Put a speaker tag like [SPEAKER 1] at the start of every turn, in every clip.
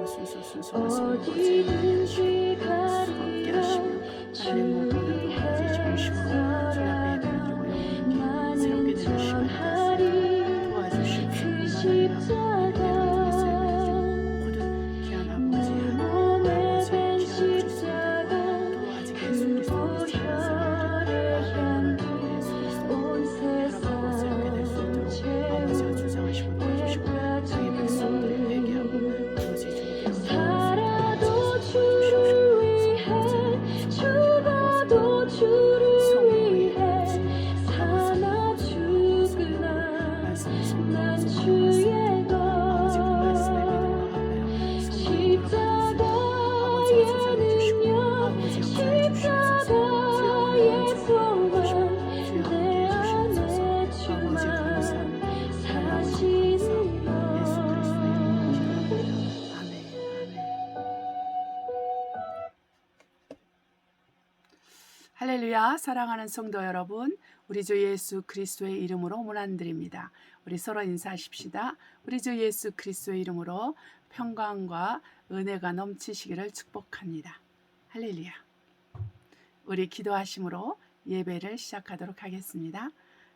[SPEAKER 1] 순서 말씀을 보지 하시고 함께 하시며 하나님 무엇보다도 아버지 정심으로 주의 앞에 예배드리고 영혼을 새롭게 되는 시간이 되었습니다. 도와주시옵소서. 하나님 모든 귀한 아버지 아버지의 귀한 그리스도인들과 또 아직 예수 그리스도를 찾는 사람들이 마음의 문을 열고 예수 그리스도를 바라보고 새롭게 될 수 있도록 아버지가 주장하시고 도와주시고 당의 백성들이 회개하고 아버지 주님께로
[SPEAKER 2] 살아도 주를 위해 죽어도 주를 위해 사나 죽으나 난 주의 것 십자가에는요 십자가의 소망 내 안에 주만 사시는
[SPEAKER 1] 할렐루야. 사랑하는 성도 여러분, 우리 주 예수 그리스도의 이름으로 문안드립니다. 우리 서로 인사하십시다. 우리 주 예수 그리스도의 이름으로 평강과 은혜가 넘치시기를 축복합니다. 할렐루야. 우리 기도하심으로 예배를 시작하도록 하겠습니다.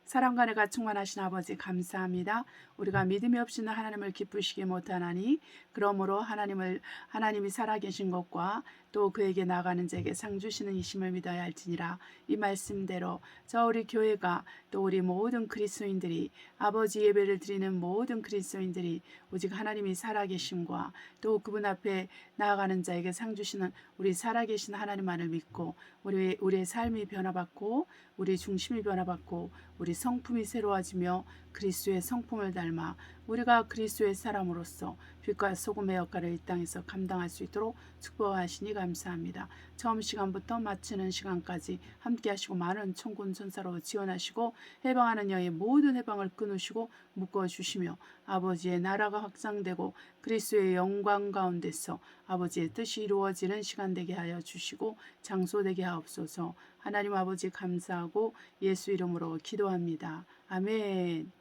[SPEAKER 1] 사랑과 은혜가 충만하신 아버지 감사합니다. 우리가 믿음이 없이는 하나님을 기쁘시게 못하나니 그러므로 하나님이 살아계신 것과 또 그에게 나가는 자에게 상 주시는 이심을 믿어야 할지니라. 이 말씀대로 저 우리 교회가 또 우리 모든 그리스도인들이 아버지 예배를 드리는 모든 그리스도인들이 오직 하나님이 살아계심과 또 그분 앞에 나아가는 자에게 상 주시는 우리 살아계신 하나님만을 믿고 우리의 삶이 변화받고 우리 중심이 변화받고 우리 성품이 새로워지며 그리스도의 성품을 닮아 우리가 그리스도의 사람으로서 빛과 소금의 역할을 이 땅에서 감당할 수 있도록 축복하시니 감사합니다. 처음 시간부터 마치는 시간까지 함께 하시고 많은 천군 천사로 지원하시고 해방하는 여의 모든 해방을 끊으시고 묶어주시며 아버지의 나라가 확장되고 그리스도의 영광 가운데서 아버지의 뜻이 이루어지는 시간 되게 하여 주시고 장소 되게 하옵소서. 하나님 아버지 감사하고 예수 이름으로 기도합니다. 아멘.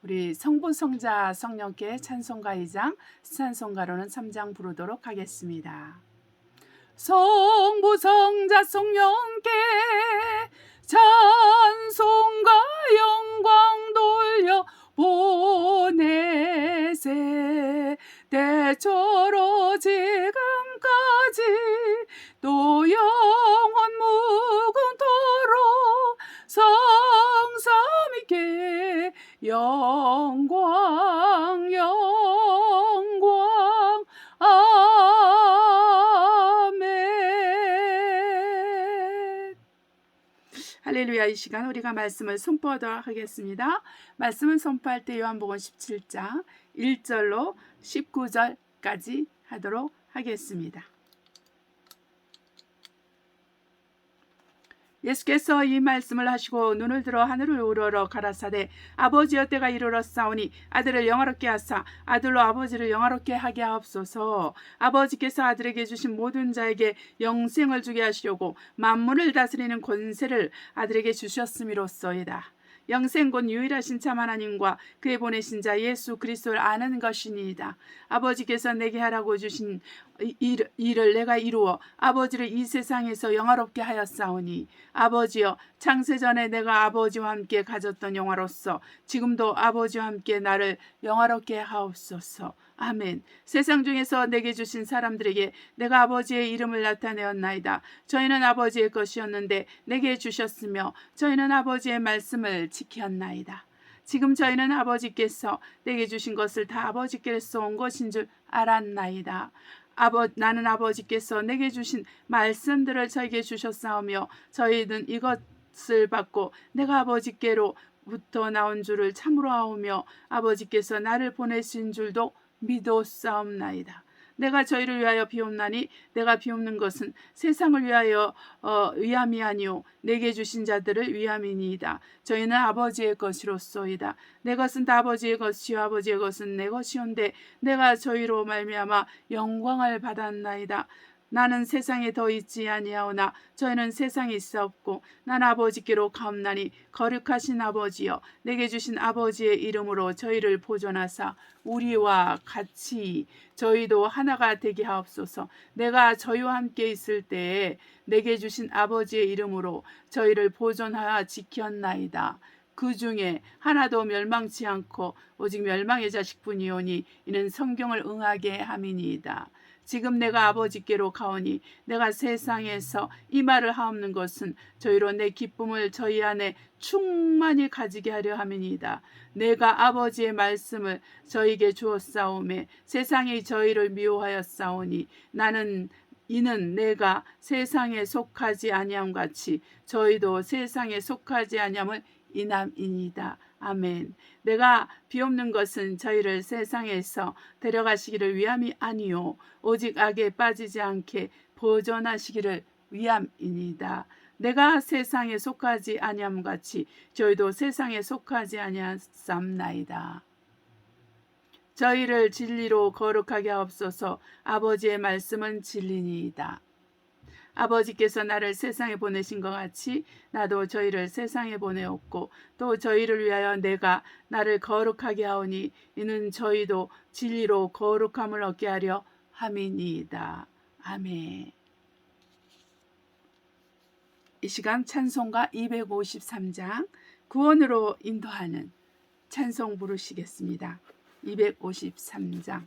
[SPEAKER 1] 우리 성부 성자 성령께 찬송가 2장 찬송가로는 3장 부르도록 하겠습니다. 성부 성자 성령께 찬송가 영광 돌려 보내세 때처로 지금까지 또 영원 무궁토록 성삼위께 영광 영광 아멘. 할렐루야. 이 시간 우리가 말씀을 선포하도록 하겠습니다. 말씀을 선포할 때 요한복음 17장 1절로 19절까지 하도록 하겠습니다. 예수께서 이 말씀을 하시고 눈을 들어 하늘을 우러러 가라사대 아버지여 때가 이르렀사오니 아들을 영화롭게 하사 아들로 아버지를 영화롭게 하게 하옵소서. 아버지께서 아들에게 주신 모든 자에게 영생을 주게 하시려고 만물을 다스리는 권세를 아들에게 주셨음이로소이다. 영생 곧 유일하신 참 하나님과 그의 보내신 자 예수 그리스도를 아는 것이니이다. 아버지께서 내게 하라고 주신 일을 내가 이루어 아버지를 이 세상에서 영화롭게 하였사오니 아버지여 창세전에 내가 아버지와 함께 가졌던 영화로서 지금도 아버지와 함께 나를 영화롭게 하옵소서. 아멘. 세상 중에서 내게 주신 사람들에게 내가 아버지의 이름을 나타내었나이다. 저희는 아버지의 것이었는데 내게 주셨으며 저희는 아버지의 말씀을 지켰나이다. 지금 저희는 아버지께서 내게 주신 것을 다 아버지께서 온 것인 줄 알았나이다. 나는 아버지께서 내게 주신 말씀들을 저에게 주셨사오며 저희는 이것을 받고 내가 아버지께로부터 나온 줄을 참으로 아오며 아버지께서 나를 보내신 줄도 믿었사옵나이다. 내가 저희를 위하여 비옵나니 내가 비옵는 것은 세상을 위하여 위함이 아니오 내게 주신 자들을 위함이니이다. 저희는 아버지의 것이로소이다. 내 것은 다 아버지의 것이요 아버지의 것은 내 것이온데 내가 저희로 말미암아 영광을 받았나이다. 나는 세상에 더 있지 아니하오나 저희는 세상에 있사옵고 난 아버지께로 가옵나니 거룩하신 아버지여 내게 주신 아버지의 이름으로 저희를 보존하사 우리와 같이 저희도 하나가 되게 하옵소서. 내가 저희와 함께 있을 때에 내게 주신 아버지의 이름으로 저희를 보존하여 지켰나이다. 그 중에 하나도 멸망치 않고 오직 멸망의 자식뿐이오니 이는 성경을 응하게 함이니이다. 지금 내가 아버지께로 가오니 내가 세상에서 이 말을 하옵는 것은 저희로 내 기쁨을 저희 안에 충만히 가지게 하려 함이니이다. 내가 아버지의 말씀을 저희에게 주었사오매 세상이 저희를 미워하였사오니 이는 내가 세상에 속하지 아니함 같이 저희도 세상에 속하지 아니함을 인함이니이다. 아멘. 내가 비옵는 것은 저희를 세상에서 데려가시기를 위함이 아니요 오직 악에 빠지지 않게 보존하시기를 위함이니이다. 내가 세상에 속하지 아니함 같이 저희도 세상에 속하지 아니하삼나이다. 저희를 진리로 거룩하게 하옵소서. 아버지의 말씀은 진리니이다. 아버지께서 나를 세상에 보내신 것 같이 나도 저희를 세상에 보내었고 또 저희를 위하여 내가 나를 거룩하게 하오니 이는 저희도 진리로 거룩함을 얻게 하려 함이니이다. 아멘. 이 시간 찬송가 253장 구원으로 인도하는 찬송 부르시겠습니다. 253장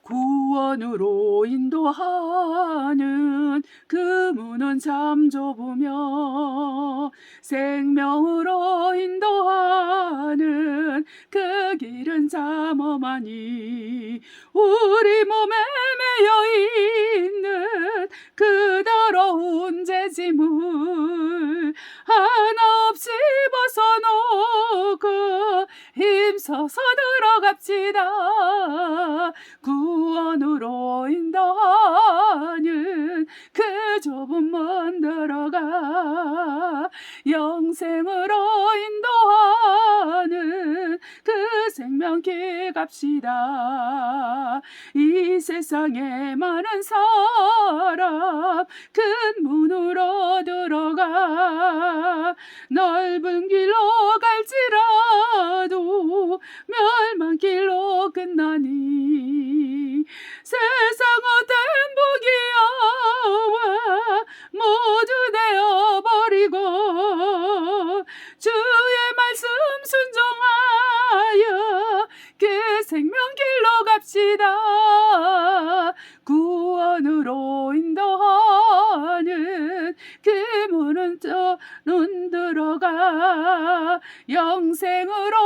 [SPEAKER 1] 구원으로 인도하는 그 문은 참 좁으며 생명으로 인도하는 그 길은 참 험하니 우리 몸에 매여 있는 그 더러운 죄짐을 하나 없이 벗어놓고 힘써서 들어갑시다. 구원으로 인도하는 그 좁은 문 들어가 영생으로 인도하는 그 생명길 갑시다. 이 세상에 많은 사람 큰 문으로 들어가 넓은 길로 갈지라도 멸망길로 끝나니 세상 어떤 부귀영화 모두 되어버리고 주의 말씀 순종하여 그 생명길로 갑시다. 구원으로 인도하는 그 문은 눈 들어가 영생으로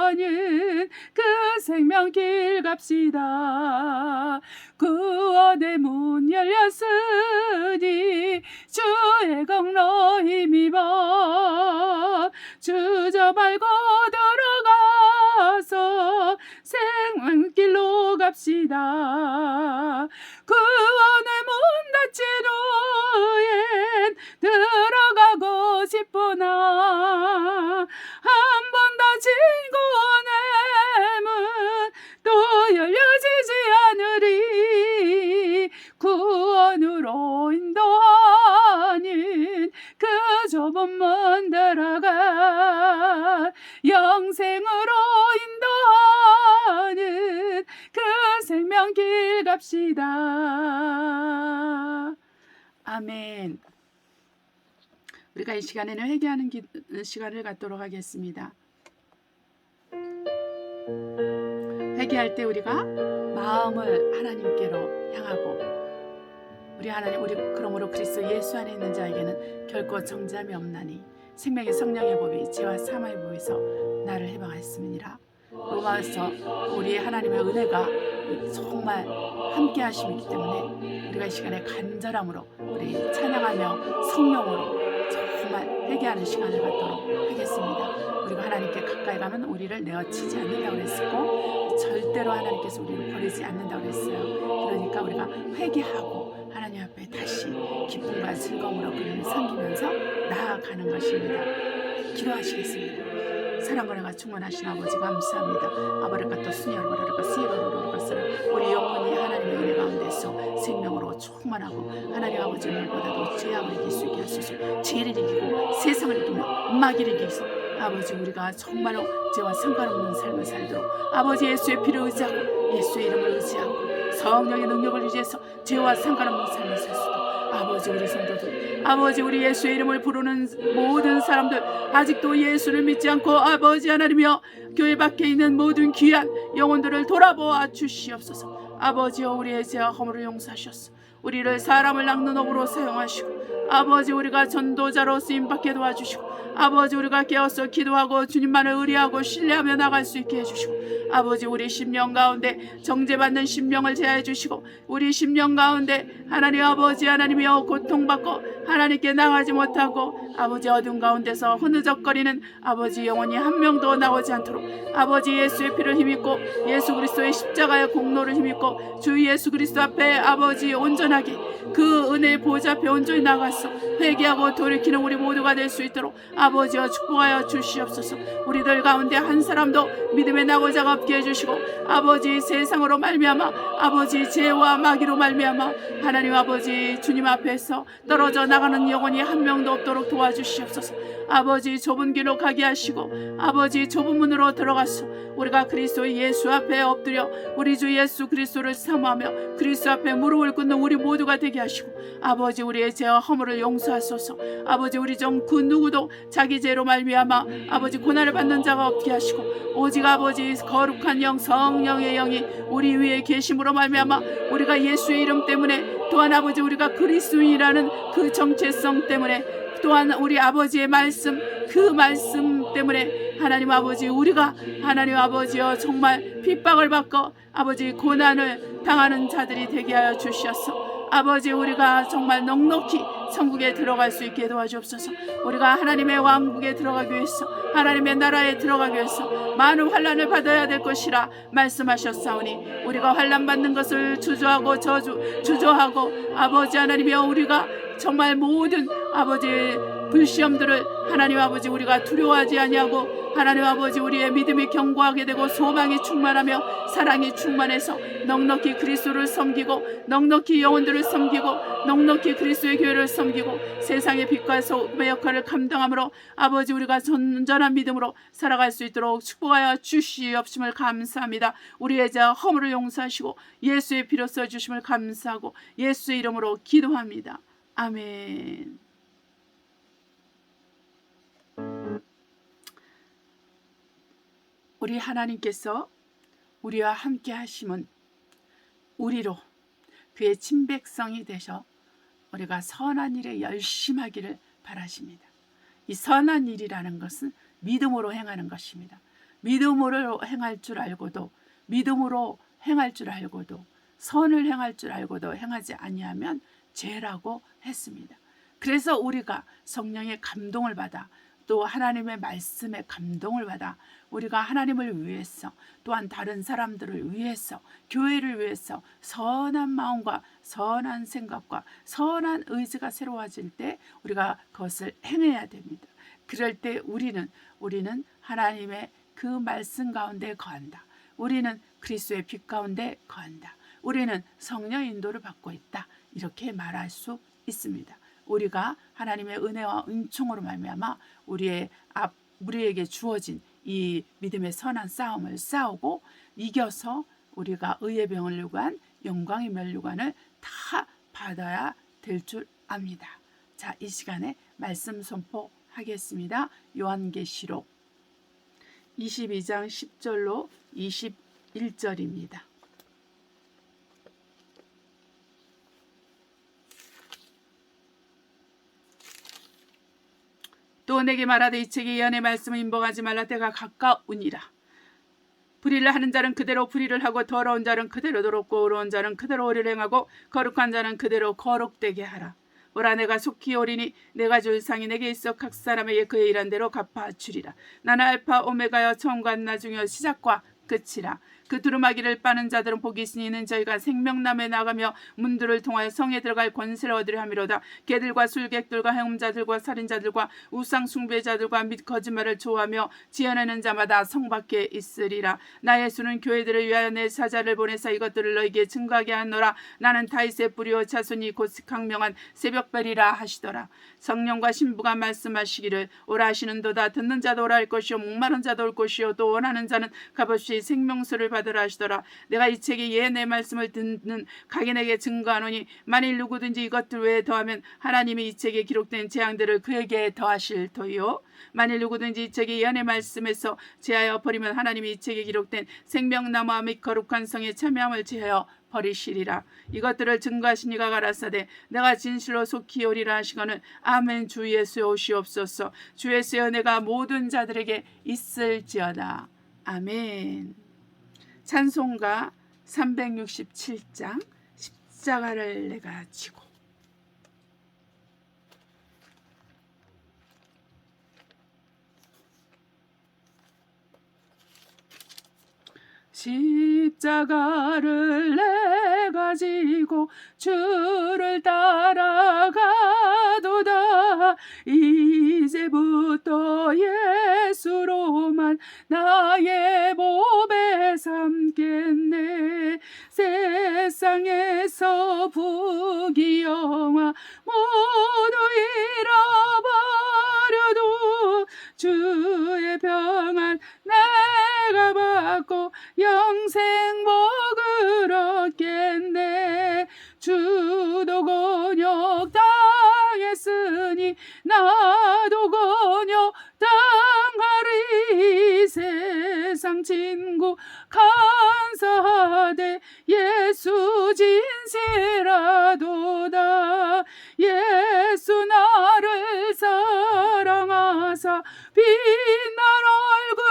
[SPEAKER 1] 인도하는 그 생명길 갑시다. 구원의 문 열렸으니 주의 공로 힘입어 주저 말고 들어가서 생명길로 갑시다. 구원의 문 닫힌 후엔 들어가고 싶으나 한 번 닫힌 구원의 문 또 열려지지 않으리. 구원으로 인도하는 그 좁은 문 들어가 영생으로 인도하는 그 생명길 갑시다. 아멘. 우리가 이 시간에는 회개하는 시간을 갖도록 하겠습니다. 회개할 때 우리가 마음을 하나님께로 향하고 우리 하나님 그러므로 그리스도 예수 안에 있는 자에게는 결코 정죄함이 없나니 생명의 성령의 법이 죄와 사망의 법에서 나를 해방하였음이니라. 로마서 우리의 하나님의 은혜가 정말 함께 하심이기 때문에 우리가 이 시간에 간절함으로 우리 찬양하며 성령으로 정말 회개하는 시간을 갖도록 하겠습니다. 우리가 하나님께 가까이 가면 우리를 내어치지 않는다고 그랬었고 절대로 하나님께서 우리를 버리지 않는다고 그랬어요. 그러니까 우리가 회개하고 하나님 앞에 다시 기쁨과 즐거움으로 그를 섬기면서 나아가는 것입니다. 기도하시겠습니다. 사랑과 은혜가 충만하신 아버지 감사합니다. 아버지가 수녀로가 시로로로가 우리 영혼이 하나님의 은혜 가운데서 생명으로 충만하고 하나님 아버지 물보다도 죄악을 이길 수 있게 하소서. 죄를 이기고 세상을 이기며 마귀를 이기소. 아버지 우리가 정말로 죄와 상관없는 삶을 살도록 아버지 예수의 피를 의지하고 예수의 이름을 의지하고 성령의 능력을 의지해서 죄와 상관없는 삶을 살 수 있도록 아버지 우리 성도들 아버지 우리 예수의 이름을 부르는 모든 사람들 아직도 예수를 믿지 않고 아버지 하나님이여 교회 밖에 있는 모든 귀한 영혼들을 돌아보아 주시옵소서. 아버지여 우리의 죄와 허물을 용서하셨소. 우리를 사람을 낚는 옥으로 사용하시고 아버지 우리가 전도자로 쓰임받게 도와주시고 아버지 우리가 깨어서 기도하고 주님만을 의뢰하고 신뢰하며 나갈 수 있게 해주시고 아버지 우리 심령 가운데 정죄받는 심령을 제하해 주시고 우리 심령 가운데 하나님 아버지 하나님이여 고통받고 하나님께 나가지 못하고 아버지 어둠 가운데서 흐느적거리는 아버지 영혼이 한 명도 나오지 않도록 아버지 예수의 피를 힘입고 예수 그리스도의 십자가의 공로를 힘입고 주 예수 그리스도 앞에 아버지 온전하게 그 은혜의 보좌 앞에 온전히 나가서 회개하고 돌이키는 우리 모두가 될 수 있도록 아버지여 축복하여 주시옵소서. 우리들 가운데 한 사람도 믿음의 낙오자가 없게 해주시고 아버지 세상으로 말미암아 아버지 죄와 마귀로 말미암아 하나님 아버지 주님 앞에서 떨어져 나가는 영혼이 한 명도 없도록 도와주시옵소서. 아버지 좁은 길로 가게 하시고 아버지 좁은 문으로 들어가서 우리가 그리스도 예수 앞에 엎드려 우리 주 예수 그리스도를 사모하며 그리스도 앞에 무릎을 꿇는 우리 모두가 되게 하시고 아버지 우리의 죄와 허물을 용서하소서. 아버지 우리 중 그 누구도 자기 죄로 말미암아 아버지 고난을 받는 자가 없게 하시고 오직 아버지 거룩한 영 성령의 영이 우리 위에 계심으로 말미암아 우리가 예수의 이름 때문에 또한 아버지 우리가 그리스도인이라는 그 정체성 때문에 또한 우리 아버지의 말씀 그 말씀 때문에 하나님 아버지 우리가 하나님 아버지여 정말 핍박을 받고 아버지 고난을 당하는 자들이 되게 하여 주시옵소서. 아버지 우리가 정말 넉넉히 천국에 들어갈 수 있게 도와주옵소서. 우리가 하나님의 왕국에 들어가기 위해서 하나님의 나라에 들어가기 위해서 많은 환난을 받아야 될 것이라 말씀하셨사오니 우리가 환난 받는 것을 주저하고 주저하고 아버지 하나님이여 우리가 정말 모든 아버지 불시험들을 하나님 아버지 우리가 두려워하지 아니하고 하나님 아버지 우리의 믿음이 견고하게 되고 소망이 충만하며 사랑이 충만해서 넉넉히 그리스도를 섬기고 넉넉히 영혼들을 섬기고 넉넉히 그리스도의 교회를 섬기고 세상의 빛과 소금의 역할을 감당함으로 아버지 우리가 전전한 믿음으로 살아갈 수 있도록 축복하여 주시옵심을 감사합니다. 우리의 죄 허물을 용서하시고 예수의 피로 써주심을 감사하고 예수의 이름으로 기도합니다. 아멘. 우리 하나님께서 우리와 함께 하심은 우리로 그의 친백성이 되셔 우리가 선한 일에 열심하기를 바라십니다. 이 선한 일이라는 것은 믿음으로 행하는 것입니다. 믿음으로 행할 줄 알고도 믿음으로 행할 줄 알고도 선을 행할 줄 알고도 행하지 아니하면 죄라고 했습니다. 그래서 우리가 성령의 감동을 받아 또 하나님의 말씀에 감동을 받아 우리가 하나님을 위해서 또한 다른 사람들을 위해서 교회를 위해서 선한 마음과 선한 생각과 선한 의지가 새로워질 때 우리가 그것을 행해야 됩니다. 그럴 때 우리는 하나님의 그 말씀 가운데 거한다. 우리는 그리스도의 빛 가운데 거한다. 우리는 성령의 인도를 받고 있다. 이렇게 말할 수 있습니다. 우리가 하나님의 은혜와 은총으로 말미암아 우리에게 주어진 이 믿음의 선한 싸움을 싸우고 이겨서 우리가 의의 병을 유관 영광의 면류관을 다 받아야 될 줄 압니다. 자, 이 시간에 말씀 선포하겠습니다. 요한계시록 22장 10절로 21절입니다. 또 내게 말하되 이 책의 예언의 말씀을 임복하지 말라. 때가 가까우니라. 불의를 하는 자는 그대로 불의를 하고 더러운 자는 그대로 더럽고 의로운 자는 그대로 의를 행하고 거룩한 자는 그대로 거룩되게 하라. 오라 내가 속히 오리니 내가 줄 상이 내게 있어 각 사람에게 그의 일한 대로 갚아 주리라. 나는 알파 오메가여 처음과 나중이여 시작과 끝이라. 그 두루마기를 빠는 자들은 복이 있으니 이는 저희가 생명나무에 나가며 문들을 통하여 성에 들어갈 권세를 얻으려 함이로다. 개들과 술객들과 행음자들과 살인자들과 우상 숭배자들과 및 거짓말을 좋아하며 지어내는 자마다 성 밖에 있으리라. 나 예수는 교회들을 위하여 내 사자를 보내사 이것들을 너희에게 증거하게 하노라. 나는 다윗의 뿌리요 자손이 곧 강명한 새벽별이라 하시더라. 성령과 신부가 말씀하시기를 오라 하시는도다. 듣는 자도 오라 할 것이요 목마른 자도 올 것이요 또 원하는 자는 값없이 생명수를 받으라 하시더라. 내가 이 책에 예 내 말씀을 듣는 각인에게 증거하노니 만일 누구든지 이것들 외에 더하면 하나님이 이 책에 기록된 재앙들을 그에게 더하실 터이요 만일 누구든지 이 책에 예언의 말씀에서 제하여 버리면 하나님이 이 책에 기록된 생명나무와 및 거룩한 성에 참여함을 제하여 버리시리라. 이것들을 증거하신 이가 가라사대 내가 진실로 속히 오리라 하시거늘 아멘. 주 예수여 오시옵소서. 주 예수여 내가 모든 자들에게 있을지어다. 아멘. 찬송가 367장 십자가를 내가 지고. 십자가를 내가 지고 주를 따라가도다. 이제부터 예수로만 나의 보배 삼겠네. 세상에서 부귀영화 모두 잃어버려도 주의 평안 내가 받고 영생 복을 얻겠네. 주도 곤욕 당했으니 나도 곤욕 당하리. 세상 친구 간사하되 예수 진실하도다. 예수 나를 사랑하사 빛난 얼굴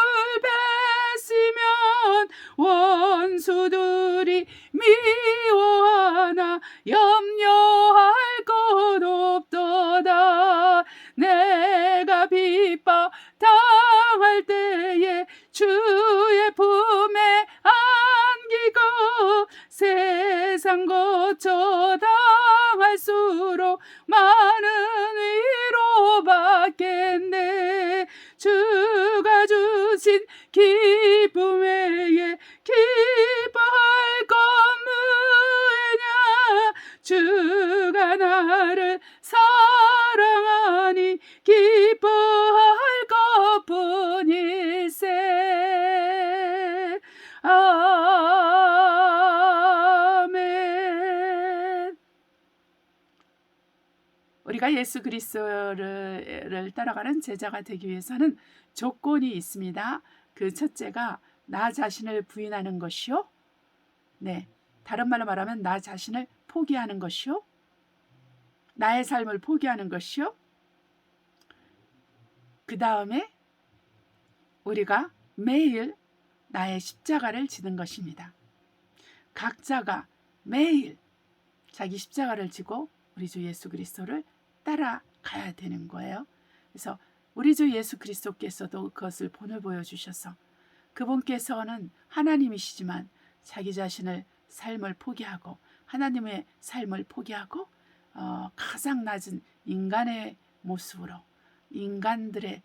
[SPEAKER 1] 뵀으면 원수들이 미워하나 염려할 것 없도다. 내가 핍박 당할 때에 주의 품에 안기고 세상 거쳐 당할수록 많은 위로 받겠네. 주가 주신 기쁨 외에 기뻐할 것 무엇이냐. 주가 나를 사랑하니 기뻐할 것뿐일세. 아멘. 우리가 예수 그리스도를 따라가는 제자가 되기 위해서는 조건이 있습니다. 그 첫째가 나 자신을 부인하는 것이요. 네, 다른 말로 말하면 나 자신을 포기하는 것이요. 나의 삶을 포기하는 것이요. 그 다음에 우리가 매일 나의 십자가를 지는 것입니다. 각자가 매일 자기 십자가를 지고 우리 주 예수 그리스도를 따라가야 되는 거예요. 그래서 우리 주 예수 그리스도께서도 그것을 본을 보여주셔서 그분께서는 하나님이시지만 자기 자신을 삶을 포기하고 하나님의 삶을 포기하고 가장 낮은 인간의 모습으로 인간들의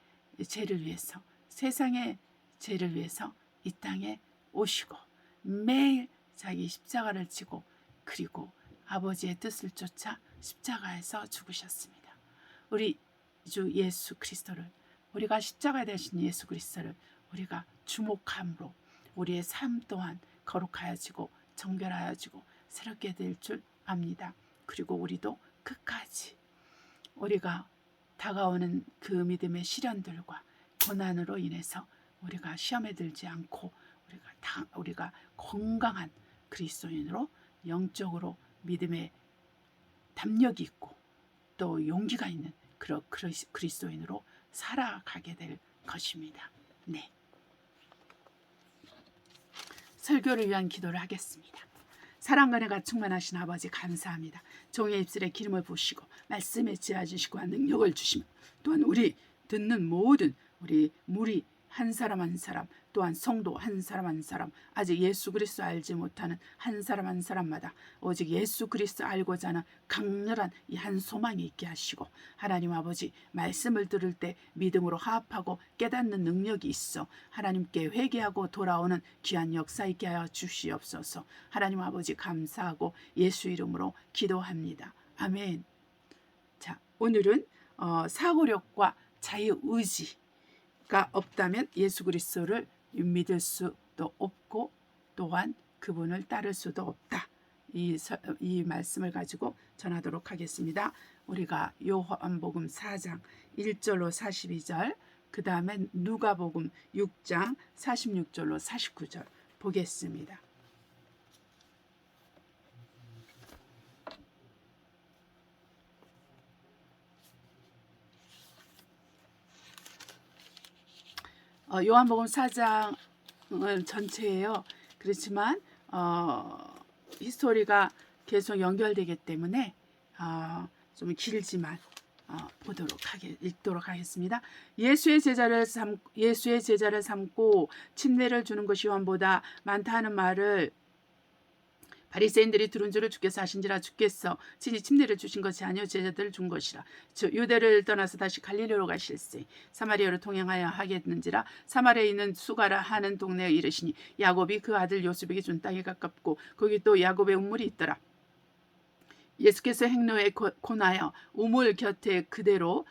[SPEAKER 1] 죄를 위해서 세상의 죄를 위해서 이 땅에 오시고 매일 자기 십자가를 지고 그리고 아버지의 뜻을 쫓아 십자가에서 죽으셨습니다. 우리 주 예수 그리스도를 우리가 십자가 되신 예수 그리스도를 우리가 주목함으로 우리의 삶 또한 거룩하여지고 정결하여지고 새롭게 될 줄 압니다. 그리고 우리도 끝까지 우리가 다가오는 그 믿음의 시련들과 고난으로 인해서 우리가 시험에 들지 않고 우리가 건강한 그리스도인으로 영적으로 믿음의 담력이 있고 또 용기가 있는 그런 그리스도인으로 살아가게 될 것입니다. 네. 설교를 위한 기도를 하겠습니다. 사랑과 은혜가 충만하신 아버지 감사합니다. 종의 입술에 기름을 부으시고 말씀에 지어주시고 능력을 주시며 또한 우리 듣는 모든 우리 무리 한 사람 한 사람, 또한 성도 한 사람 한 사람, 아직 예수 그리스도 알지 못하는 한 사람 한 사람마다 오직 예수 그리스도 알고자 하는 강렬한 이 한 소망이 있게 하시고, 하나님 아버지 말씀을 들을 때 믿음으로 화합하고 깨닫는 능력이 있어 하나님께 회개하고 돌아오는 귀한 역사 있게 하여 주시옵소서. 하나님 아버지 감사하고 예수 이름으로 기도합니다. 아멘. 자, 오늘은 사고력과 자유의지가 없다면 예수 그리스도를 믿을 수도 없고 또한 그분을 따를 수도 없다. 이 말씀을 가지고 전하도록 하겠습니다. 우리가 요한복음 4장 1절로 42절, 그 다음에 누가복음 6장 46절로 49절 보겠습니다. 요한복음 4장은 전체예요. 그렇지만 히스토리가 계속 연결되기 때문에 좀 길지만 읽도록 하겠습니다. 예수의 제자를 삼고 침례를 주는 것이 요한보다 많다 하는 말을 바리새인들이 들은 줄을 주께서 하신지라. 주께서 친히 침례를 주신 것이 아니요 제자들을 준 것이라. 즉 유대를 떠나서 다시 갈릴리로 가실세 사마리아로 통행하여 하겠는지라. 사마리아에 있는 수가라 하는 동네에 이르시니 야곱이 그 아들 요셉에게 준 땅에 가깝고 거기 또 야곱의 우물이 있더라. 예수께서 행로에 고나여 우물 곁에 그대로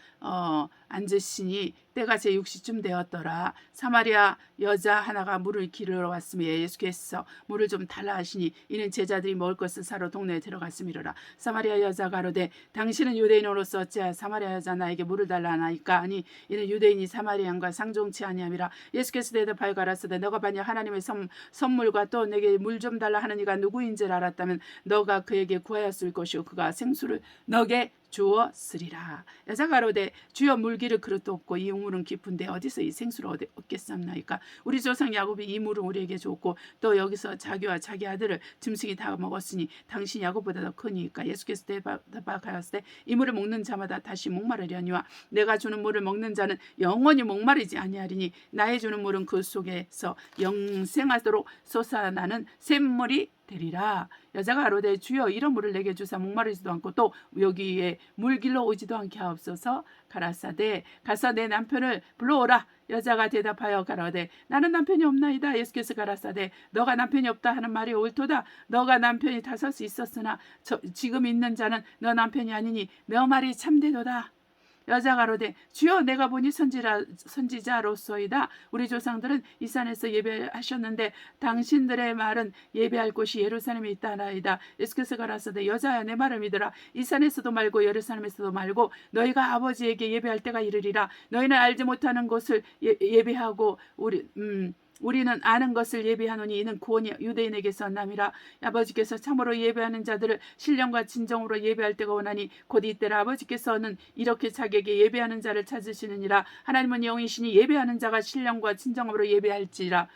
[SPEAKER 1] 앉으시니 때가 제6시쯤 되었더라. 사마리아 여자 하나가 물을 기르러 왔으며 예수께서 물을 좀 달라 하시니 이는 제자들이 먹을 것을 사러 동네에 들어갔음이로라. 사마리아 여자가 가로되 당신은 유대인으로서 어찌하여 사마리아 여자 나에게 물을 달라 하나이까 하니 이는 유대인이 사마리아인과 상종치 아니함이라. 예수께서 대답하여 가라사대 너가 만약 하나님의 선물과 또 내게 물 좀 달라 하는 이가 누구인지를 알았다면 너가 그에게 구하였을 것이요 그가 생수를 너게 주었으리라. 여자가 가로되 주여 물기를 그릇도 없고 이 우물은 깊은데 어디서 이 생수를 얻겠사옵나이까. 우리 조상 야곱이 이 물을 우리에게 줬고 또 여기서 자기와 자기 아들을 짐승이 다 먹었으니 당신 야곱보다 더 크니까. 예수께서 대답하였을 때 이 물을 먹는 자마다 다시 목마르려니와 내가 주는 물을 먹는 자는 영원히 목마르지 아니하리니 나의 주는 물은 그 속에서 영생하도록 솟아나는 샘물이 되리라. 여자가 가로되 주여 이런 물을 내게 주사 목마르지도 않고 또 여기에 물길로 오지도 않게 하옵소서. 가라사대 가서 내 남편을 불러오라. 여자가 대답하여 가로되 나는 남편이 없나이다. 예수께서 가라사대 너가 남편이 없다 하는 말이 옳도다. 너가 남편이 5 있었으나 지금 있는 자는 너 남편이 아니니 너 말이 참되도다. 여자가 가로되 주여 내가 보니 선지자로소이다. 우리 조상들은 이 산에서 예배하셨는데 당신들의 말은 예배할 곳이 예루살렘에 있다나이다. 예수께서 가라사대 여자야 내 말을 믿으라. 이 산에서도 말고 예루살렘에서도 말고 너희가 아버지에게 예배할 때가 이르리라. 너희는 알지 못하는 것을 예배하고 우리는 아는 것을 예배하노니 이는 구원이 유대인에게서 남이라. 아버지께서 참으로 예배하는 자들을 신령과 진정으로 예배할 때가 오나니 곧 이때라. 아버지께서는 이렇게 자기에게 예배하는 자를 찾으시느니라. 하나님은 영이시니 예배하는 자가 신령과 진정으로 예배할지라.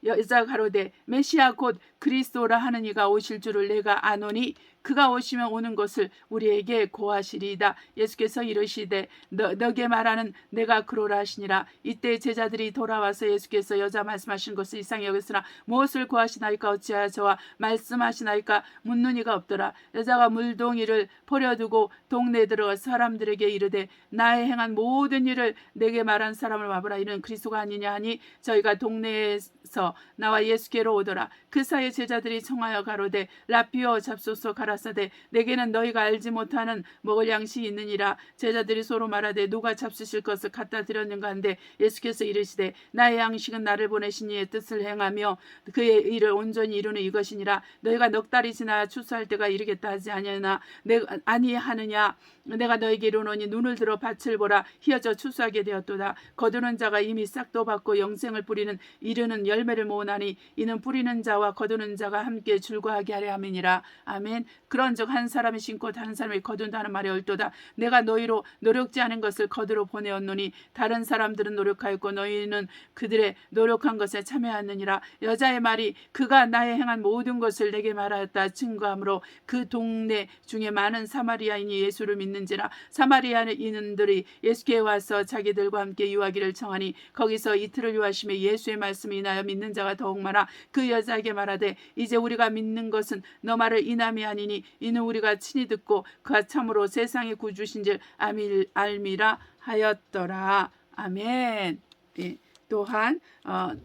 [SPEAKER 1] 여자가 가로되 메시아 곧 그리스도라 하는 이가 오실 줄을 내가 아노니 그가 오시면 오는 것을 우리에게 고하시리이다. 예수께서 이르시되 너게 말하는 내가 그러라 하시니라. 이때 제자들이 돌아와서 예수께서 여자 말씀하신 것을 이상히 여겼으나 무엇을 고하시나이까 어찌하여 저와 말씀하시나이까 묻는 이가 없더라. 여자가 물동이를 버려두고 동네에 들어가 사람들에게 이르되 나의 행한 모든 일을 내게 말한 사람을 와보라. 이는 그리스도가 아니냐 하니 저희가 동네에서 나와 예수께로 오더라. 그 사이에 제자들이 청하여 가로되 라피오 잡소서 가라사대 내게는 너희가 알지 못하는 먹을 양식이 있느니라. 제자들이 서로 말하되 누가 잡수실 것을 갖다 드렸는가 한데 예수께서 이르시되 나의 양식은 나를 보내신 이의 뜻을 행하며 그의 일을 온전히 이루는 이것이니라. 너희가 넉 달이 지나 추수할 때가 이르겠다 하지 아니하느냐. 내가 너에게 이르노니 눈을 들어 밭을 보라. 희어져 추수하게 되었도다. 거두는 자가 이미 싹도 받고 영생을 뿌리는 이르는 열매를 모으나니 이는 뿌리는 자와 거두는 거두는 자가 함께 줄과하게 하려 함이니라. 아멘. 그런즉 한 사람이 심고 다른 사람이 거둔다는 말이 옳도다. 내가 너희로 노력지 않은 것을 거두러 보내었노니 다른 사람들은 노력하였고 너희는 그들의 노력한 것에 참여하느니라. 여자의 말이 그가 나의 행한 모든 것을 내게 말하였다 증거하므로 그 동네 중에 많은 사마리아인이 예수를 믿는지라. 사마리아인들이 예수께 와서 자기들과 함께 유하기를 청하니 거기서 이틀을 유하심에 예수의 말씀이 인하여 믿는 자가 더욱 많아 그 여자에게 말하되 이제 우리가 믿는 것은 너 말을 인함이 아니니 이는 우리가 친히 듣고 그가 참으로 세상의 구주신 줄 알미라 하였더라. 아멘. 예. 또한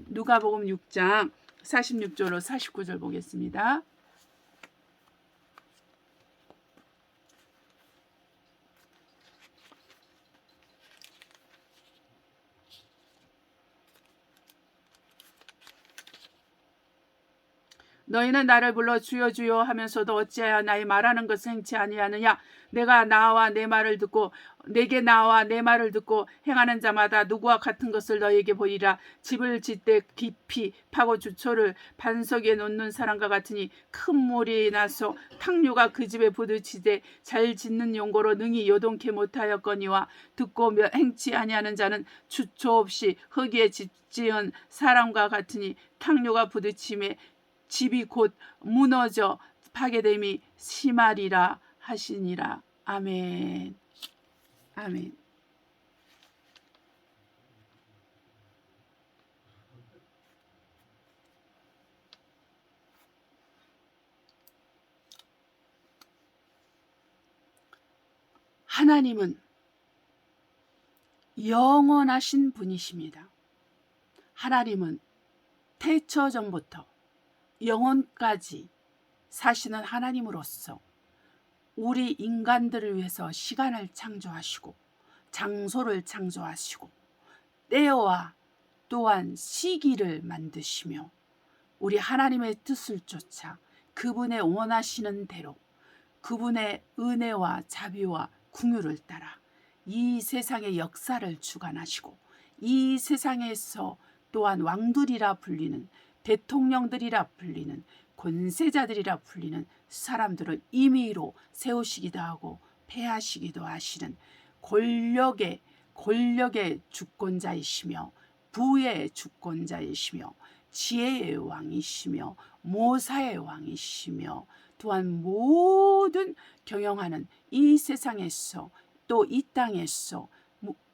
[SPEAKER 1] 누가복음 6장 46절로 49절 보겠습니다. 너희는 나를 불러 주여 주여 하면서도 어찌하여 나의 말하는 것을 행치 아니하느냐. 내가 나와 내 말을 듣고 내게 나와 내 말을 듣고 행하는 자마다 누구와 같은 것을 너희에게 보이라. 집을 짓되 깊이 파고 주초를 반석에 놓는 사람과 같으니 큰 물이 나서 탕류가 그 집에 부딪히되 잘 짓는 용고로 능히 요동케 못하였거니와 듣고 행치 아니하는 자는 주초 없이 흙에 짓지은 사람과 같으니 탕류가 부딪힘에 집이 곧 무너져 파괴됨이 심하리라 하시니라. 아멘. 아멘. 하나님은 영원하신 분이십니다. 하나님은 태초전부터 영원까지 사시는 하나님으로서 우리 인간들을 위해서 시간을 창조하시고 장소를 창조하시고 때와 또한 시기를 만드시며 우리 하나님의 뜻을 쫓아 그분의 원하시는 대로 그분의 은혜와 자비와 긍휼을 따라 이 세상의 역사를 주관하시고 이 세상에서 또한 왕들이라 불리는 대통령들이라 불리는 권세자들이라 불리는 사람들을 임의로 세우시기도 하고 패하시기도 하시는 권력의 주권자이시며 부의 주권자이시며 지혜의 왕이시며 모사의 왕이시며 또한 모든 경영하는 이 세상에서 또 이 땅에서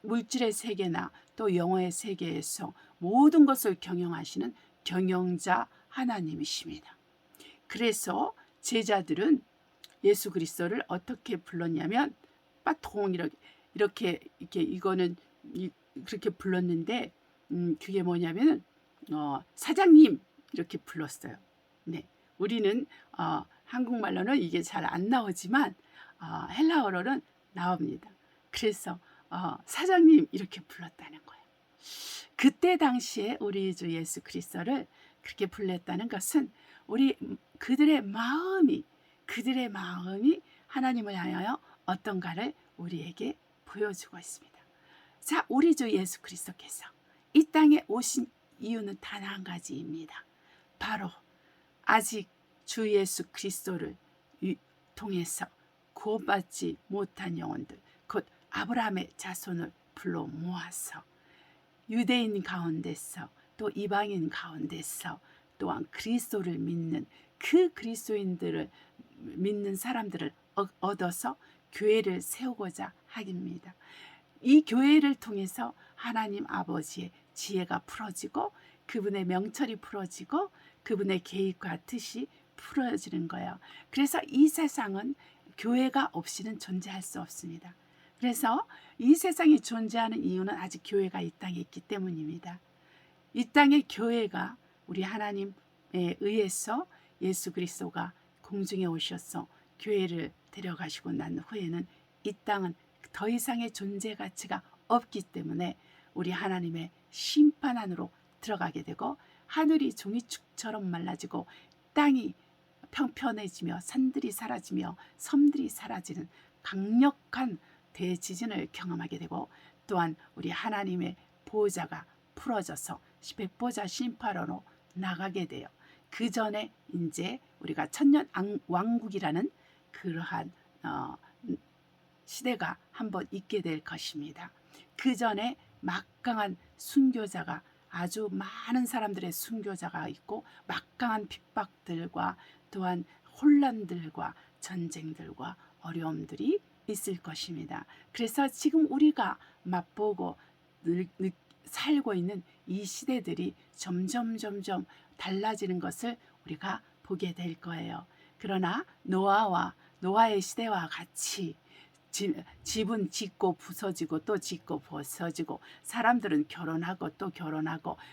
[SPEAKER 1] 물질의 세계나 또 영어의 세계에서 모든 것을 경영하시는 경영자 하나님이십니다. 그래서 제자들은 예수 그리스도를 어떻게 불렀냐면 빠통 이렇게 이거는 그렇게 불렀는데 그게 뭐냐면 사장님 이렇게 불렀어요. 네, 우리는 한국말로는 이게 잘 안 나오지만 헬라어로는 나옵니다. 그래서 사장님 이렇게 불렀다는 거예요. 그때 당시에 우리 주 예수 그리스도를 그렇게 불렀다는 것은 그들의 마음이 하나님을 향하여 어떤가를 우리에게 보여주고 있습니다. 자, 우리 주 예수 그리스도께서 이 땅에 오신 이유는 단 한 가지입니다. 바로 아직 주 예수 그리스도를 통해서 구원받지 못한 영혼들, 곧 아브라함의 자손을 불러 모아서 유대인 가운데서 또 이방인 가운데서 또한 그리스도를 믿는 그 그리스도인들을 믿는 사람들을 얻어서 교회를 세우고자 하깁니다. 이 교회를 통해서 하나님 아버지의 지혜가 풀어지고 그분의 명철이 풀어지고 그분의 계획과 뜻이 풀어지는 거예요. 그래서 이 세상은 교회가 없이는 존재할 수 없습니다. 그래서 이 세상이 존재하는 이유는 아직 교회가 이 땅에 있기 때문입니다. 이 땅의 교회가 우리 하나님에 의해서 예수 그리스도가 공중에 오셔서 교회를 데려가시고 난 후에는 이 땅은 더 이상의 존재 가치가 없기 때문에 우리 하나님의 심판 안으로 들어가게 되고 하늘이 종이축처럼 말라지고 땅이 평평해지며 산들이 사라지며 섬들이 사라지는 강력한 대지진을 경험하게 되고 또한 우리 하나님의 보좌가 풀어져서 백보자 심판으로 나가게 돼요. 그 전에 이제 우리가 천년 왕국이라는 그러한 시대가 한번 있게 될 것입니다. 그 전에 막강한 순교자가 아주 많은 사람들의 순교자가 있고 막강한 핍박들과 또한 혼란들과 전쟁들과 어려움들이 있을 것입니다. 그래서 지금 우리가 맛보고 살고 있는 이 시대들이 점점 달라지는 것을 우리가 보게 될 거예요. 그러나 노아의 시대와 같이 집은 짓고 부서지고 또 짓고 부서지고 사람들은 결혼하고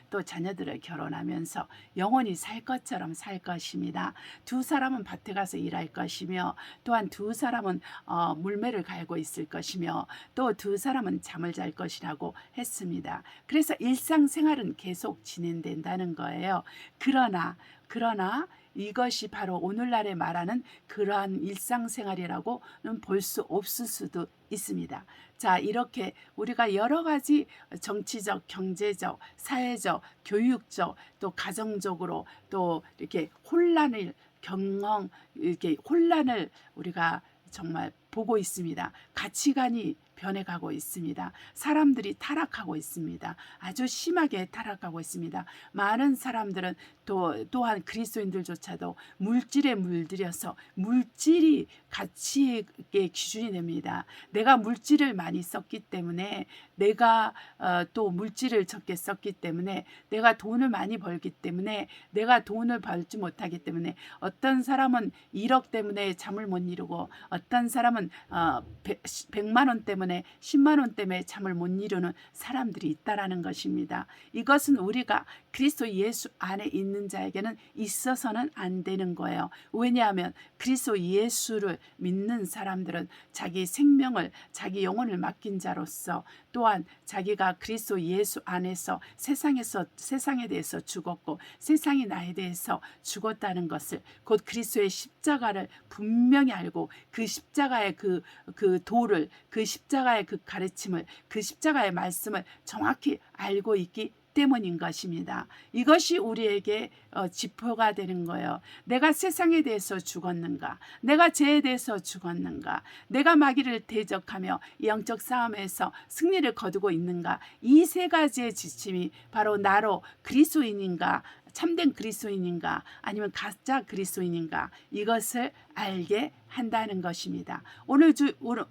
[SPEAKER 1] 또 자녀들을 결혼하면서 영원히 살 것처럼 살 것입니다. 두 사람은 밭에 가서 일할 것이며 또한 두 사람은 물매를 갈고 있을 것이며 또 두 사람은 잠을 잘 것이라고 했습니다. 그래서 일상생활은 계속 진행된다는 거예요. 그러나 이것이 바로 오늘날에 말하는 그러한 일상생활이라고는 볼 수 없을 수도 있습니다. 자, 이렇게 우리가 여러 가지 정치적, 경제적, 사회적, 교육적, 또 가정적으로 또 이렇게 혼란을 우리가 정말 보고 있습니다. 가치관이 변해가고 있습니다. 사람들이 타락하고 있습니다. 아주 심하게 타락하고 있습니다. 많은 사람들은 또한 그리스도인들조차도 물질에 물들여서 물질이 가치의 기준이 됩니다. 내가 물질을 많이 썼기 때문에 내가 또 물질을 적게 썼기 때문에 내가 돈을 많이 벌기 때문에 내가 돈을 벌지 못하기 때문에 어떤 사람은 1억 때문에 잠을 못 이루고 어떤 사람은 100만 원 때문에 10만 원 때문에 잠을 못 이루는 사람들이 있다라는 것입니다. 이것은 우리가 그리스도 예수 안에 있는 자에게는 있어서는 안 되는 거예요. 왜냐하면 그리스도 예수를 믿는 사람들은 자기 생명을 자기 영혼을 맡긴 자로서 또한 자기가 그리스도 예수 안에서 세상에 대해서 죽었고 세상이 나에 대해서 죽었다는 것을 곧 그리스도의 십자가를 분명히 알고 그 십자가의 그 도를 그 십자가의 그 가르침을 그 십자가의 말씀을 정확히 알고 있기 때문인 것입니다. 이것이 우리에게 지표가 되는 거예요. 내가 세상에 대해서 죽었는가? 내가 죄에 대해서 죽었는가? 내가 마귀를 대적하며 영적 싸움에서 승리를 거두고 있는가? 이 세 가지의 지침이 바로 나로 그리스도인인가? 참된 그리스도인인가 아니면 가짜 그리스도인인가 이것을 알게 한다는 것입니다. 오늘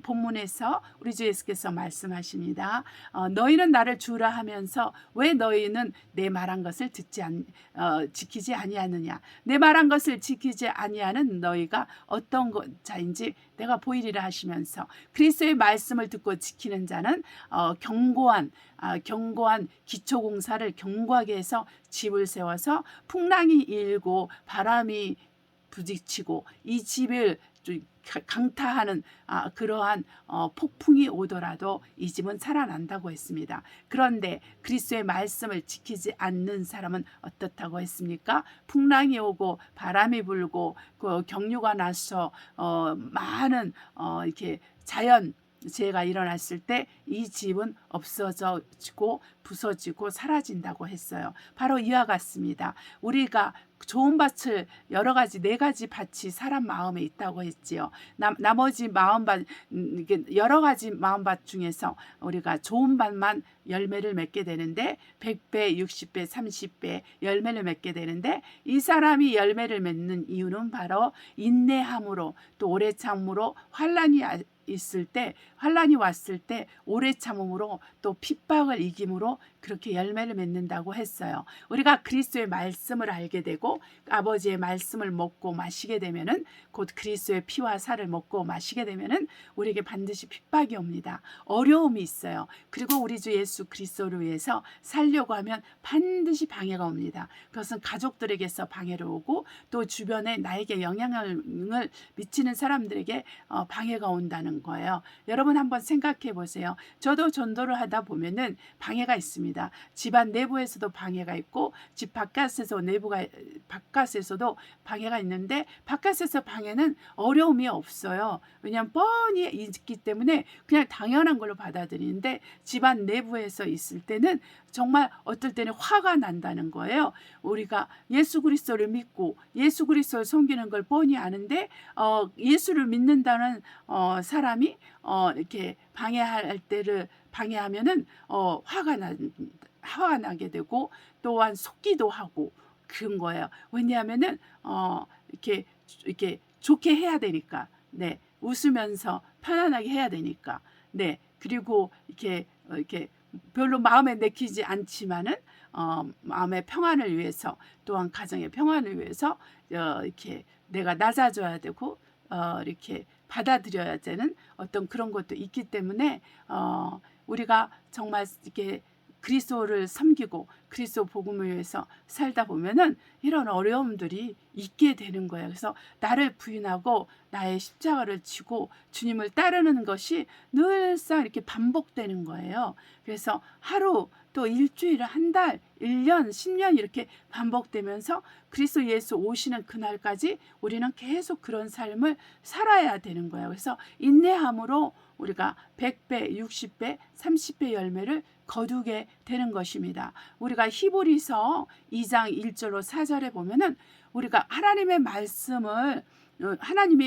[SPEAKER 1] 본문에서 우리 주 예수께서 말씀하십니다. 너희는 나를 주라 하면서 왜 너희는 내 말한 것을 지키지 아니하느냐. 내 말한 것을 지키지 아니하는 너희가 어떤 자인지 내가 보이리라 하시면서 그리스도의 말씀을 듣고 지키는 자는 견고한 기초공사를 견고하게 해서 집을 세워서 풍랑이 일고 바람이 부딪히고 이 집을 강타하는 그러한 폭풍이 오더라도 이 집은 살아난다고 했습니다. 그런데 그리스도의 말씀을 지키지 않는 사람은 어떻다고 했습니까? 풍랑이 오고 바람이 불고 그 경류가 나서 많은 이렇게 자연 재해가 일어났을 때 이 집은 없어지고 부서지고 사라진다고 했어요. 바로 이와 같습니다. 우리가 좋은 밭을 여러 가지 4가지 밭이 사람 마음에 있다고 했지요. 나머지 여러 가지 마음밭 중에서 우리가 좋은 밭만 열매를 맺게 되는데 100배, 60배, 30배 열매를 맺게 되는데 이 사람이 열매를 맺는 이유는 바로 인내함으로 또 오래 참음으로 환난이 왔을 때 오래 참음으로 또 핍박을 이김으로 그렇게 열매를 맺는다고 했어요. 우리가 그리스도의 말씀을 알게 되고 아버지의 말씀을 먹고 마시게 되면은 곧 그리스도의 피와 살을 먹고 마시게 되면은 우리에게 반드시 핍박이 옵니다. 어려움이 있어요. 그리고 우리 주 예수 그리스도를 위해서 살려고 하면 반드시 방해가 옵니다. 그것은 가족들에게서 방해를 오고 또 주변에 나에게 영향을 미치는 사람들에게 방해가 온다는 거예요. 여러분 한번 생각해 보세요. 저도 전도를 하다 보면은 방해가 있습니다. 있습니다. 집안 내부에서도 방해가 있고 집 바깥에서도 방해가 있는데 바깥에서 방해는 어려움이 없어요. 왜냐하면 뻔히 있기 때문에 그냥 당연한 걸로 받아들이는데 집안 내부에서 있을 때는 정말 어떨 때는 화가 난다는 거예요. 우리가 예수 그리스도를 믿고 예수 그리스도를 섬기는 걸 뻔히 아는데 예수를 믿는다는 사람이 이렇게 방해하면은 화가 나게 되고 또한 속기도 하고 그런 거예요. 왜냐하면은 이렇게 좋게 해야 되니까, 네, 웃으면서 편안하게 해야 되니까, 네, 그리고 이렇게 별로 마음에 내키지 않지만은 마음의 평안을 위해서 또한 가정의 평안을 위해서 이렇게 내가 낮아져야 되고 이렇게 받아들여야 되는 어떤 그런 것도 있기 때문에 우리가 정말 이렇게 그리스도를 섬기고 그리스도 복음을 위해서 살다 보면은 이런 어려움들이 있게 되는 거예요. 그래서 나를 부인하고 나의 십자가를 지고 주님을 따르는 것이 늘상 이렇게 반복되는 거예요. 그래서 하루 또 일주일, 한 달, 1년, 10년 이렇게 반복되면서 그리스도 예수 오시는 그날까지 우리는 계속 그런 삶을 살아야 되는 거예요. 그래서 인내함으로 우리가 100배, 60배, 30배 열매를 거두게 되는 것입니다. 우리가 히브리서 2장 1절로 4절에 보면은 우리가 하나님의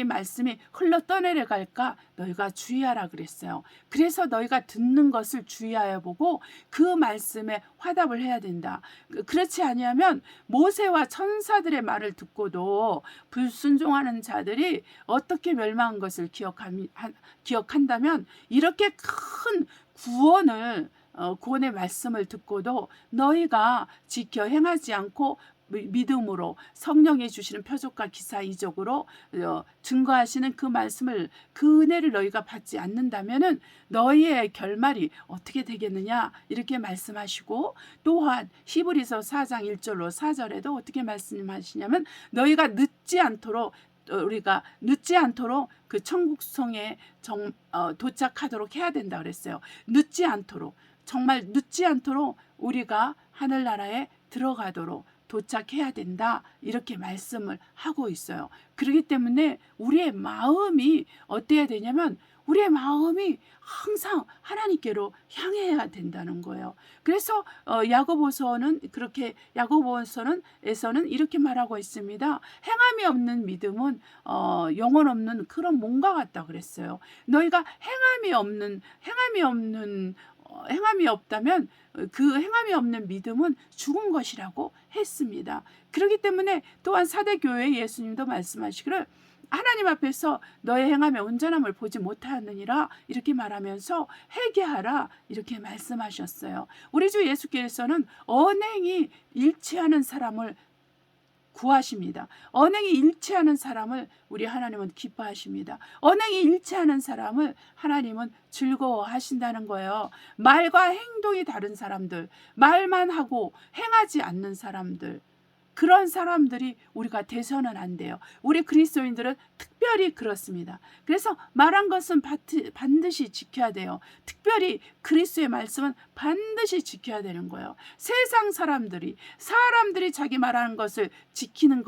[SPEAKER 1] 말씀이 흘러 떠내려갈까 너희가 주의하라 그랬어요. 그래서 너희가 듣는 것을 주의하여 보고 그 말씀에 화답을 해야 된다. 그렇지 아니하면 모세와 천사들의 말을 듣고도 불순종하는 자들이 어떻게 멸망한 것을 기억한다면 이렇게 큰 구원의 말씀을 듣고도 너희가 지켜 행하지 않고 믿음으로 성령이 주시는 표적과 기사 이적으로 증거하시는 그 말씀을 그 은혜를 너희가 받지 않는다면은 너희의 결말이 어떻게 되겠느냐 이렇게 말씀하시고 또한 히브리서 4장 1절로 4절에도 어떻게 말씀하시냐면 너희가 우리가 늦지 않도록 그 천국성에 도착하도록 해야 된다 그랬어요. 정말 늦지 않도록 우리가 하늘나라에 들어가도록 도착해야 된다 이렇게 말씀을 하고 있어요. 그렇기 때문에 우리의 마음이 어때야 되냐면 우리의 마음이 항상 하나님께로 향해야 된다는 거예요. 그래서 야고보서에서는 이렇게 말하고 있습니다. 행함이 없는 믿음은 영혼 없는 그런 몸과 같다 그랬어요. 너희가 행함이 없다면 그 행함이 없는 믿음은 죽은 것이라고 했습니다. 그렇기 때문에 또한 사대 교회 예수님도 말씀하시기를 하나님 앞에서 너의 행함의 온전함을 보지 못하느니라 이렇게 말하면서 회개하라 이렇게 말씀하셨어요. 우리 주 예수께서는 언행이 일치하는 사람을 구하십니다. 언행이 일치하는 사람을 우리 하나님은 기뻐하십니다. 언행이 일치하는 사람을 하나님은 즐거워하신다는 거예요. 말과 행동이 다른 사람들, 말만 하고 행하지 않는 사람들, 그런 사람들이 우리가 돼서는 안 돼요. 우리 그리스도인들은 특별히 그렇습니다. 그래서 말한 것은 반드시 지켜야 돼요. 특별히 그리스도의 말씀은 반드시 지켜야 되는 거예요. 세상 사람들이 자기 말하는 것을 지키는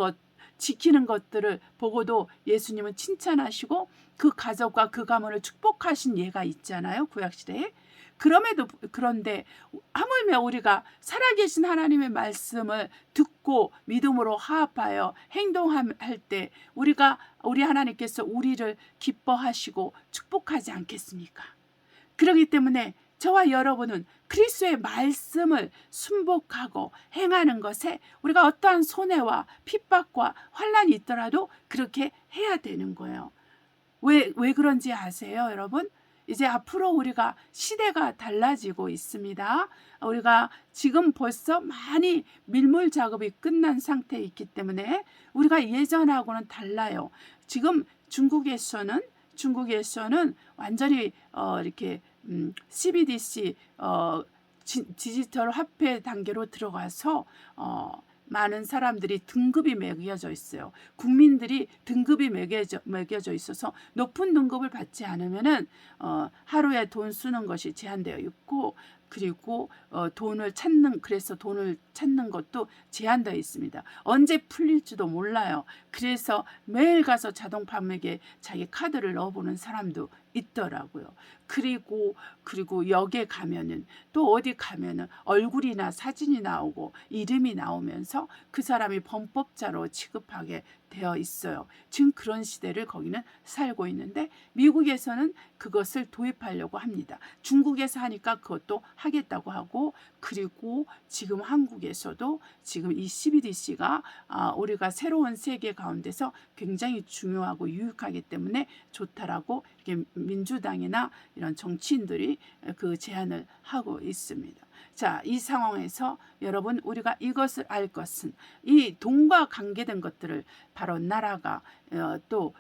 [SPEAKER 1] 것들을 보고도 예수님은 칭찬하시고 그 가족과 그 가문을 축복하신 예가 있잖아요. 구약시대에. 그런데 하물며 우리가 살아계신 하나님의 말씀을 듣고 믿음으로 화합하여 행동할 때 우리 하나님께서 우리를 기뻐하시고 축복하지 않겠습니까? 그렇기 때문에 저와 여러분은 그리스도의 말씀을 순복하고 행하는 것에 우리가 어떠한 손해와 핍박과 환난이 있더라도 그렇게 해야 되는 거예요. 왜 그런지 아세요, 여러분? 이제 앞으로 우리가 시대가 달라지고 있습니다. 우리가 지금 벌써 많이 밀물 작업이 끝난 상태에 있기 때문에 우리가 예전하고는 달라요. 지금 중국에서는 완전히 이렇게 CBDC 디지털 화폐 단계로 들어가서 많은 사람들이 등급이 매겨져 있어요. 국민들이 등급이 매겨져 있어서 높은 등급을 받지 않으면은 하루에 돈 쓰는 것이 제한되어 있고 그리고 그래서 돈을 찾는 것도 제한되어 있습니다. 언제 풀릴지도 몰라요. 그래서 매일 가서 자동 판매기에 자기 카드를 넣어보는 사람도 있더라고요. 그리고 역에 가면은 또 어디 가면은 얼굴이나 사진이 나오고 이름이 나오면서 그 사람이 범법자로 취급하게 되어 있어요. 지금 그런 시대를 거기는 살고 있는데 미국에서는 그것을 도입하려고 합니다. 중국에서 하니까 그것도 하겠다고 하고, 그리고 지금 한국에서도 지금 이 CBDC가 우리가 새로운 세계 가운데서 굉장히 중요하고 유익하기 때문에 좋다라고 이렇게 민주당이나 이런 정치인들이 그 제안을 하고 있습니다. 자, 이 상황에서 여러분 우리가 이것을 알 것은 이 돈과 관계된 것들을 바로 또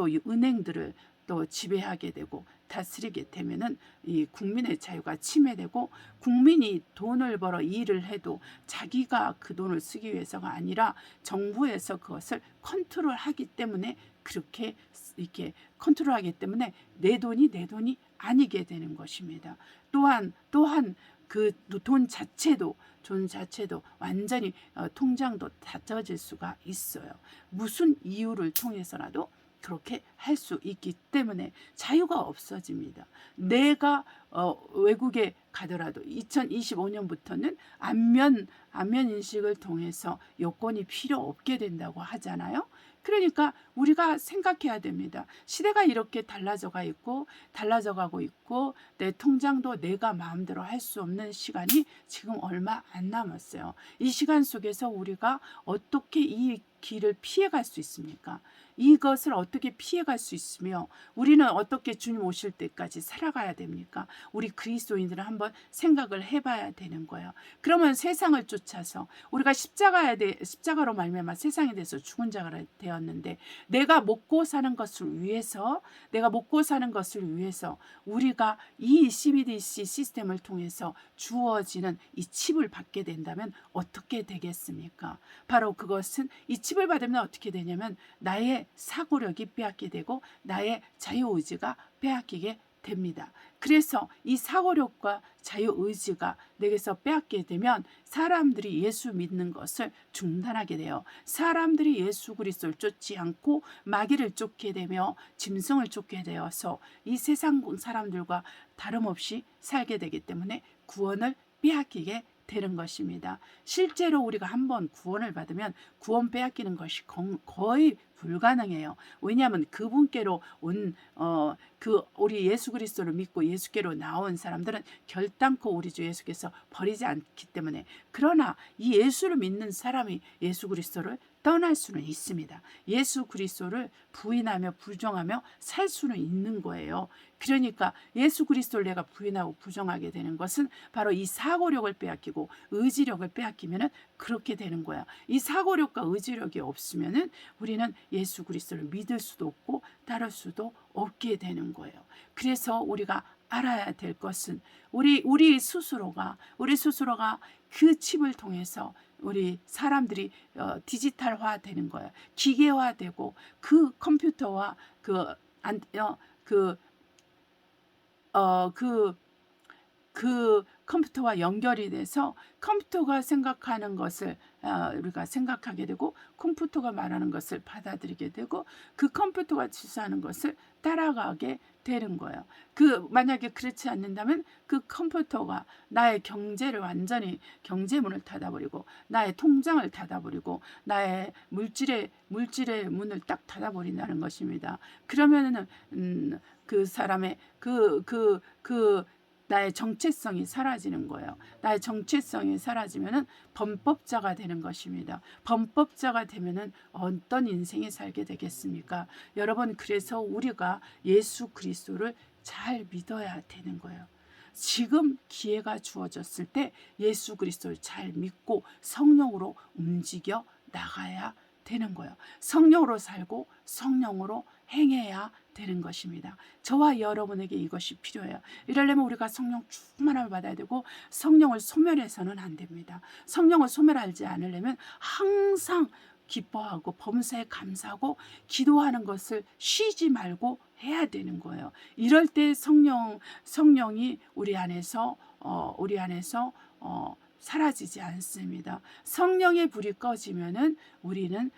[SPEAKER 1] 이 은행들을 또 지배하게 되고 다스리게 되면은 이 국민의 자유가 침해되고, 국민이 돈을 벌어 일을 해도 자기가 그 돈을 쓰기 위해서가 아니라 정부에서 그것을 컨트롤하기 때문에, 그렇게 이렇게 컨트롤하기 때문에 내 돈이 아니게 되는 것입니다. 또한 그 돈 자체도 완전히 통장도 닫혀질 수가 있어요. 무슨 이유를 통해서라도 그렇게 할 수 있기 때문에 자유가 없어집니다. 내가 외국에 가더라도 2025년부터는 안면 인식을 통해서 여권이 필요 없게 된다고 하잖아요. 그러니까 우리가 생각해야 됩니다. 시대가 이렇게 달라져가고 있고 내 통장도 내가 마음대로 할 수 없는 시간이 지금 얼마 안 남았어요. 이 시간 속에서 우리가 어떻게 이 길을 피해갈 수 있습니까? 이것을 어떻게 피해갈 수 있으며 우리는 어떻게 주님 오실 때까지 살아가야 됩니까? 우리 그리스도인들은 한번 생각을 해봐야 되는 거예요. 그러면 세상을 쫓아서 우리가 십자가로 말미암아 세상에 대해서 죽은 자가 되었는데, 내가 먹고 사는 것을 위해서 우리가 이 CBDC 시스템을 통해서 주어지는 이 칩을 받게 된다면 어떻게 되겠습니까? 바로 그것은 이 칩을 받으면 어떻게 되냐면 나의 사고력이 빼앗게 되고 나의 자유의지가 빼앗기게 됩니다. 그래서 이 사고력과 자유의지가 내게서 빼앗게 되면 사람들이 예수 믿는 것을 중단하게 돼요. 사람들이 예수 그리스도를 쫓지 않고 마귀를 쫓게 되며 짐승을 쫓게 되어서 이 세상 사람들과 다름없이 살게 되기 때문에 구원을 빼앗기게 되는 것입니다. 실제로 우리가 한번 구원을 받으면 구원 빼앗기는 것이 거의 불가능해요. 왜냐하면 그분께로 우리 예수 그리스도를 믿고 예수께로 나온 사람들은 결단코 우리 주 예수께서 버리지 않기 때문에. 그러나 이 예수를 믿는 사람이 예수 그리스도를 떠날 수는 있습니다. 예수 그리스도를 부인하며 부정하며 살 수는 있는 거예요. 그러니까 예수 그리스도를 내가 부인하고 부정하게 되는 것은 바로 이 사고력을 빼앗기고 의지력을 빼앗기면은 그렇게 되는 거야. 이 사고력과 의지력이 없으면은 우리는 예수 그리스도를 믿을 수도 없고 따를 수도 없게 되는 거예요. 그래서 우리가 알아야 될 것은 우리 스스로가 그 칩을 통해서 우리 사람들이 디지털화 되는 거예요. 기계화되고 그 컴퓨터와 그 컴퓨터와 연결이 돼서 컴퓨터가 생각하는 것을 우리가 생각하게 되고, 컴퓨터가 말하는 것을 받아들이게 되고, 그 컴퓨터가 지시하는 것을 따라가게 되는 거예요. 만약에 그렇지 않는다면 그 컴퓨터가 나의 경제를 완전히 경제문을 닫아버리고 나의 통장을 닫아버리고 나의 물질의 문을 딱 닫아버린다는 것입니다. 그러면은 그 사람의 나의 정체성이 사라지는 거예요. 나의 정체성이 사라지면은 범법자가 되는 것입니다. 범법자가 되면은 어떤 인생이 살게 되겠습니까? 여러분, 그래서 우리가 예수 그리스도를 잘 믿어야 되는 거예요. 지금 기회가 주어졌을 때 예수 그리스도를 잘 믿고 성령으로 움직여 나가야 되는 거예요. 성령으로 살고 성령으로 행해야 되는 것입니다. 저와 여러분에게 이것이 필요해요. 이러려면 우리가 성령 충만함을 받아야 되고 성령을 소멸해서는 안 됩니다. 성령을 소멸하지 않으려면 항상 기뻐하고 범사에 감사하고 기도하는 것을 쉬지 말고 해야 되는 거예요. 이럴 때 성령이 우리 안에서 우리 안에서 사라지지 않습니다. 성령의 불이 꺼지면은 우리는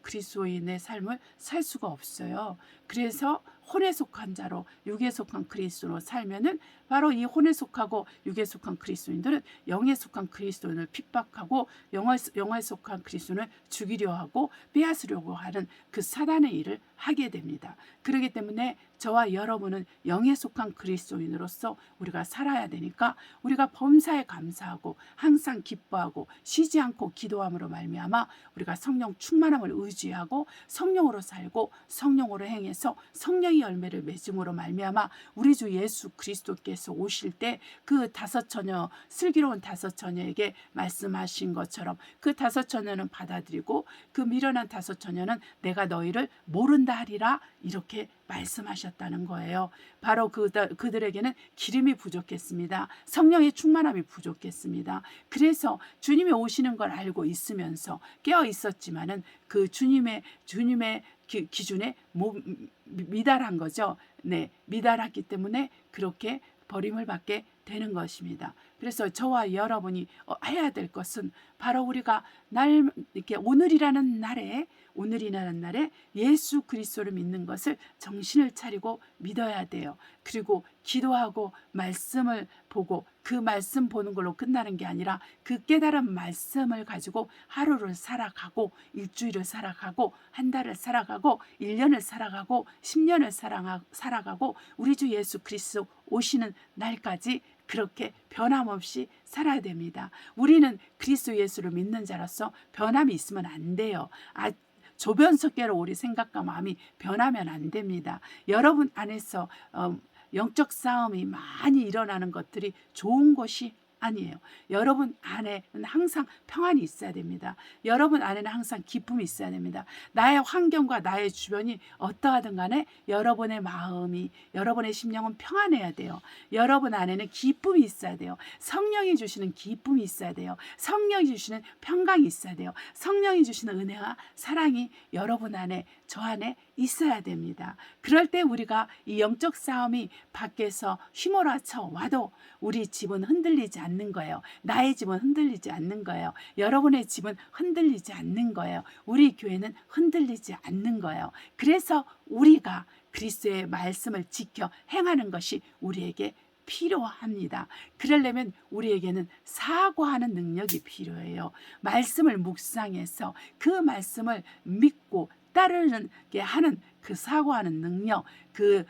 [SPEAKER 1] 그리스도인의 삶을 살 수가 없어요. 그래서 혼에 속한 자로 육에 속한 그리스도로 살면은 바로 이 혼에 속하고 육에 속한 그리스도인들은 영에 속한 그리스도인을 핍박하고 영에 속한 그리스도인을 죽이려 하고 빼앗으려고 하는 그 사단의 일을 하게 됩니다. 그렇기 때문에 저와 여러분은 영에 속한 그리스도인으로서 우리가 살아야 되니까 우리가 범사에 감사하고 항상 기뻐하고 쉬지 않고 기도함으로 말미암아 우리가 성령 충만함을 의지하고 성령으로 살고 성령으로 행해서 성령의 열매를 맺음으로 말미암아 우리 주 예수 그리스도께서 오실 때 그 다섯 처녀 슬기로운 다섯 처녀에게 말씀하신 것처럼 그 다섯 처녀는 받아들이고 그 미련한 다섯 처녀는 내가 너희를 모른다 하리라 이렇게 말씀하셨다는 거예요. 바로 그들에게는 기름이 부족했습니다. 성령의 충만함이 부족했습니다. 그래서 주님이 오시는 걸 알고 있으면서 깨어 있었지만은 그 주님의 기준에 미달한 거죠. 네, 미달했기 때문에 그렇게 버림을 받게 되는 것입니다. 그래서 저와 여러분이 해야 될 것은 바로 우리가 이렇게 오늘이라는 날에 예수 그리스도를 믿는 것을 정신을 차리고 믿어야 돼요. 그리고 기도하고 말씀을 보고 그 말씀 보는 걸로 끝나는 게 아니라 그 깨달은 말씀을 가지고 하루를 살아가고 일주일을 살아가고 한 달을 살아가고 1년을 살아가고 10년을 살아가고 우리 주 예수 그리스도 오시는 날까지 그렇게 변함없이 살아야 됩니다. 우리는 그리스도 예수를 믿는 자로서 변함이 있으면 안 돼요. 조변석계로 우리 생각과 마음이 변하면 안 됩니다. 여러분 안에서 영적 싸움이 많이 일어나는 것들이 좋은 것이 아니에요. 여러분 안에는 항상 평안이 있어야 됩니다. 여러분 안에는 항상 기쁨이 있어야 됩니다. 나의 환경과 나의 주변이 어떠하든 간에 여러분의 마음이 여러분의 심령은 평안해야 돼요. 여러분 안에는 기쁨이 있어야 돼요. 성령이 주시는 기쁨이 있어야 돼요. 성령이 주시는 평강이 있어야 돼요. 성령이 주시는 은혜와 사랑이 여러분 안에 저 안에 있어야 됩니다. 그럴 때 우리가 이 영적 싸움이 밖에서 휘몰아쳐 와도 우리 집은 흔들리지 않는 거예요. 나의 집은 흔들리지 않는 거예요. 여러분의 집은 흔들리지 않는 거예요. 우리 교회는 흔들리지 않는 거예요. 그래서 우리가 그리스도의 말씀을 지켜 행하는 것이 우리에게 필요합니다. 그러려면 우리에게는 사고하는 능력이 필요해요. 말씀을 묵상해서 그 말씀을 믿고 따르게 하는 그 사고하는 능력, 그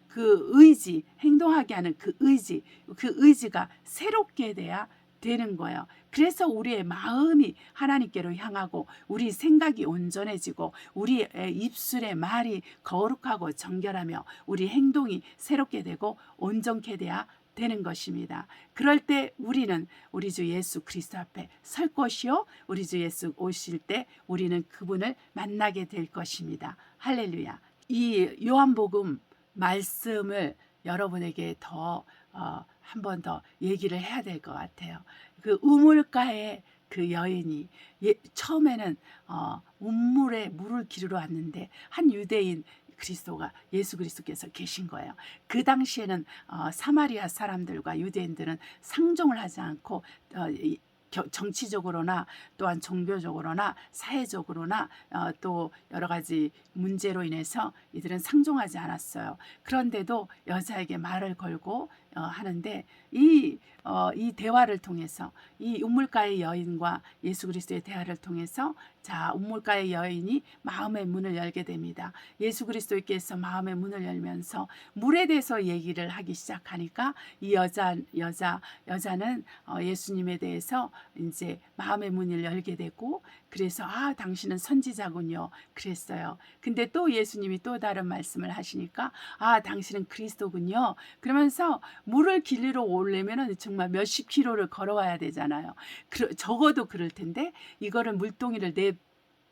[SPEAKER 1] 의지, 행동하게 하는 그 의지가 새롭게 돼야 되는 거예요. 그래서 우리의 마음이 하나님께로 향하고 우리 생각이 온전해지고 우리의 입술의 말이 거룩하고 정결하며 우리 행동이 새롭게 되고 온전케 돼야 되는 것입니다. 그럴 때 우리는 우리 주 예수 그리스도 앞에 설 것이요 우리 주 예수 오실 때 우리는 그분을 만나게 될 것입니다. 할렐루야. 이 요한복음 말씀을 여러분에게 더 한 번 더 얘기를 해야 될 것 같아요. 그 우물가에 그 여인이 처음에는 우물에 물을 기르러 왔는데 한 유대인 예수 그리스도께서 계신 거예요. 그 당시에는 사마리아 사람들과 유대인들은 상종을 하지 않고 정치적으로나 또한 종교적으로나 사회적으로나 또 여러 가지 문제로 인해서 이들은 상종하지 않았어요. 그런데도 여자에게 말을 걸고 하는데 이 대화를 통해서 이 우물가의 여인과 예수 그리스도의 대화를 통해서 우물가의 여인이 마음의 문을 열게 됩니다. 예수 그리스도께서 마음의 문을 열면서 물에 대해서 얘기를 하기 시작하니까 이 여자는 예수님에 대해서 이제 마음의 문을 열게 되고 그래서 당신은 선지자군요. 그랬어요. 근데 또 예수님이 또 다른 말씀을 하시니까 당신은 그리스도군요. 그러면서 물을 길리러 오려면은 정말 몇십 킬로를 걸어와야 되잖아요. 적어도 그럴 텐데 이거를 물동이를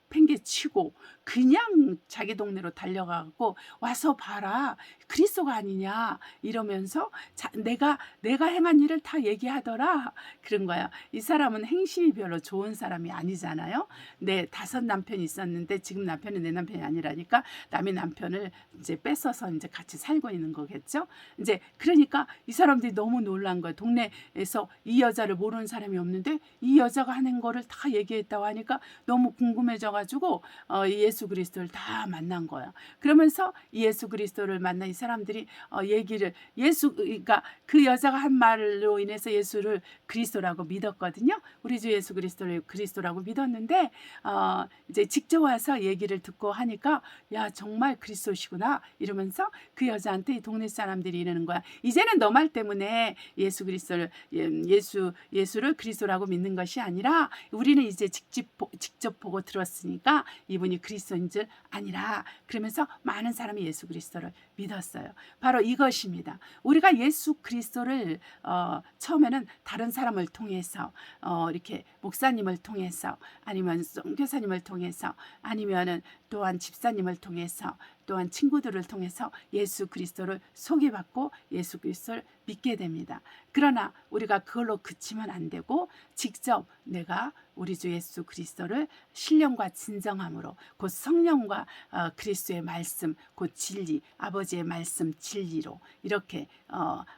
[SPEAKER 1] 팽개치고 그냥 자기 동네로 달려가고 와서 봐라 그리스도가 아니냐 이러면서 내가 행한 일을 다 얘기하더라 그런 거야. 이 사람은 행심이 별로 좋은 사람이 아니잖아요. 내 5 남편이 있었는데 지금 남편은 내 남편이 아니라니까 남의 남편을 이제 뺏어서 이제 같이 살고 있는 거겠죠. 이제 그러니까 이 사람들이 너무 놀란 거야. 동네에서 이 여자를 모르는 사람이 없는데 이 여자가 하는 거를 다 얘기했다고 하니까 너무 궁금해져가지고 예수 그리스도를 다 만난 거예요. 그러면서 예수 그리스도를 만난 이 사람들이 얘기를 그러니까 그 여자가 한 말로 인해서 예수를 그리스도라고 믿었거든요. 우리 주 예수 그리스도를 그리스도라고 믿었는데 이제 직접 와서 얘기를 듣고 하니까 야 정말 그리스도시구나 이러면서 그 여자한테 이 동네 사람들이 이러는 거야. 이제는 너 말 때문에 예수를 그리스도라고 믿는 것이 아니라 우리는 이제 직접 보고 들었으니까 이분이 그리스도인 줄 아니라 그러면서 많은 사람이 예수 그리스도를 믿었어요. 바로 이것입니다. 우리가 예수 그리스도를 처음에는 다른 사람을 통해서 이렇게 목사님을 통해서 아니면 선교사님을 통해서 아니면은 또한 집사님을 통해서 또한 친구들을 통해서 예수 그리스도를 소개받고 예수 그리스도를 믿게 됩니다. 그러나 우리가 그걸로 그치면 안 되고 직접 내가 우리 주 예수 그리스도를 신령과 진정함으로 곧 성령과 그리스도의 말씀 곧 진리 아버지의 말씀 진리로 이렇게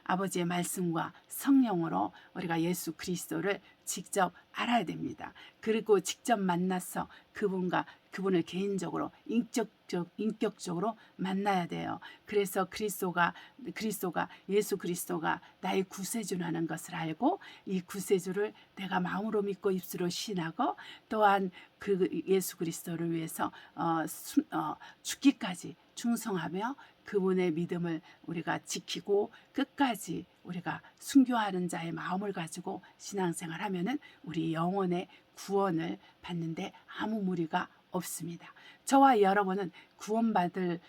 [SPEAKER 1] 아버지의 말씀과 성령으로 우리가 예수 그리스도를 직접 알아야 됩니다. 그리고 직접 만나서 그분을 개인적으로 인격적으로 만나야 돼요. 그래서 예수 그리스도가 나의 구세주라는 것을 알고 이 구세주를 내가 마음으로 믿고 입술로 신하고 또한 그 예수 그리스도를 위해서 죽기까지 충성하며 그분의 믿음을 우리가 지키고 끝까지 우리가 순교하는 자의 마음을 가지고 신앙생활하면은 우리 영혼의 구원을 받는데 아무 무리가 없습니다. 저와 여러분은 구원받을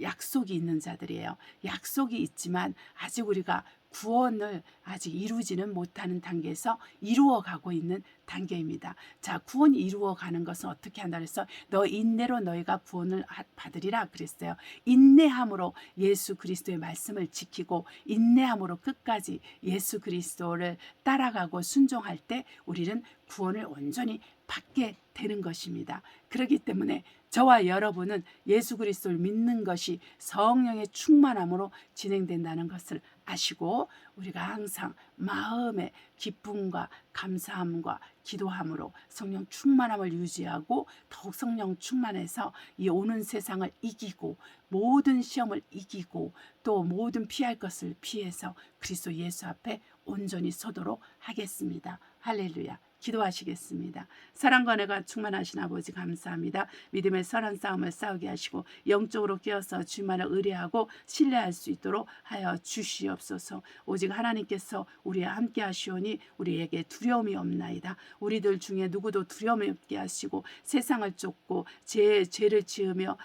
[SPEAKER 1] 약속이 있는 자들이에요. 약속이 있지만 아직 우리가 구원을 아직 이루지는 못하는 단계에서 이루어가고 있는 단계입니다. 자, 구원이 이루어가는 것은 어떻게 한다 그래서 너 인내로 너희가 구원을 받으리라 그랬어요. 인내함으로 예수 그리스도의 말씀을 지키고 인내함으로 끝까지 예수 그리스도를 따라가고 순종할 때 우리는 구원을 온전히 받게 되는 것입니다. 그렇기 때문에 저와 여러분은 예수 그리스도를 믿는 것이 성령의 충만함으로 진행된다는 것을 아시고 우리가 항상 마음의 기쁨과 감사함과 기도함으로 성령 충만함을 유지하고 더욱 성령 충만해서 이 오는 세상을 이기고 모든 시험을 이기고 또 모든 피할 것을 피해서 그리스도 예수 앞에 온전히 서도록 하겠습니다. 할렐루야. 기도하시겠습니다. 사랑과 은혜가 충만하신 아버지 감사합니다. 믿음의 선한 싸움을 싸우게 하시고 영적으로 깨어서 주만을 의뢰하고 신뢰할 수 있도록 하여 주시옵소서. 오직 하나님께서 우리와 함께 하시오니 우리에게 두려움이 없나이다. 우리들 중에 누구도 두려움이 없게 하시고 세상을 쫓고 죄를 지으며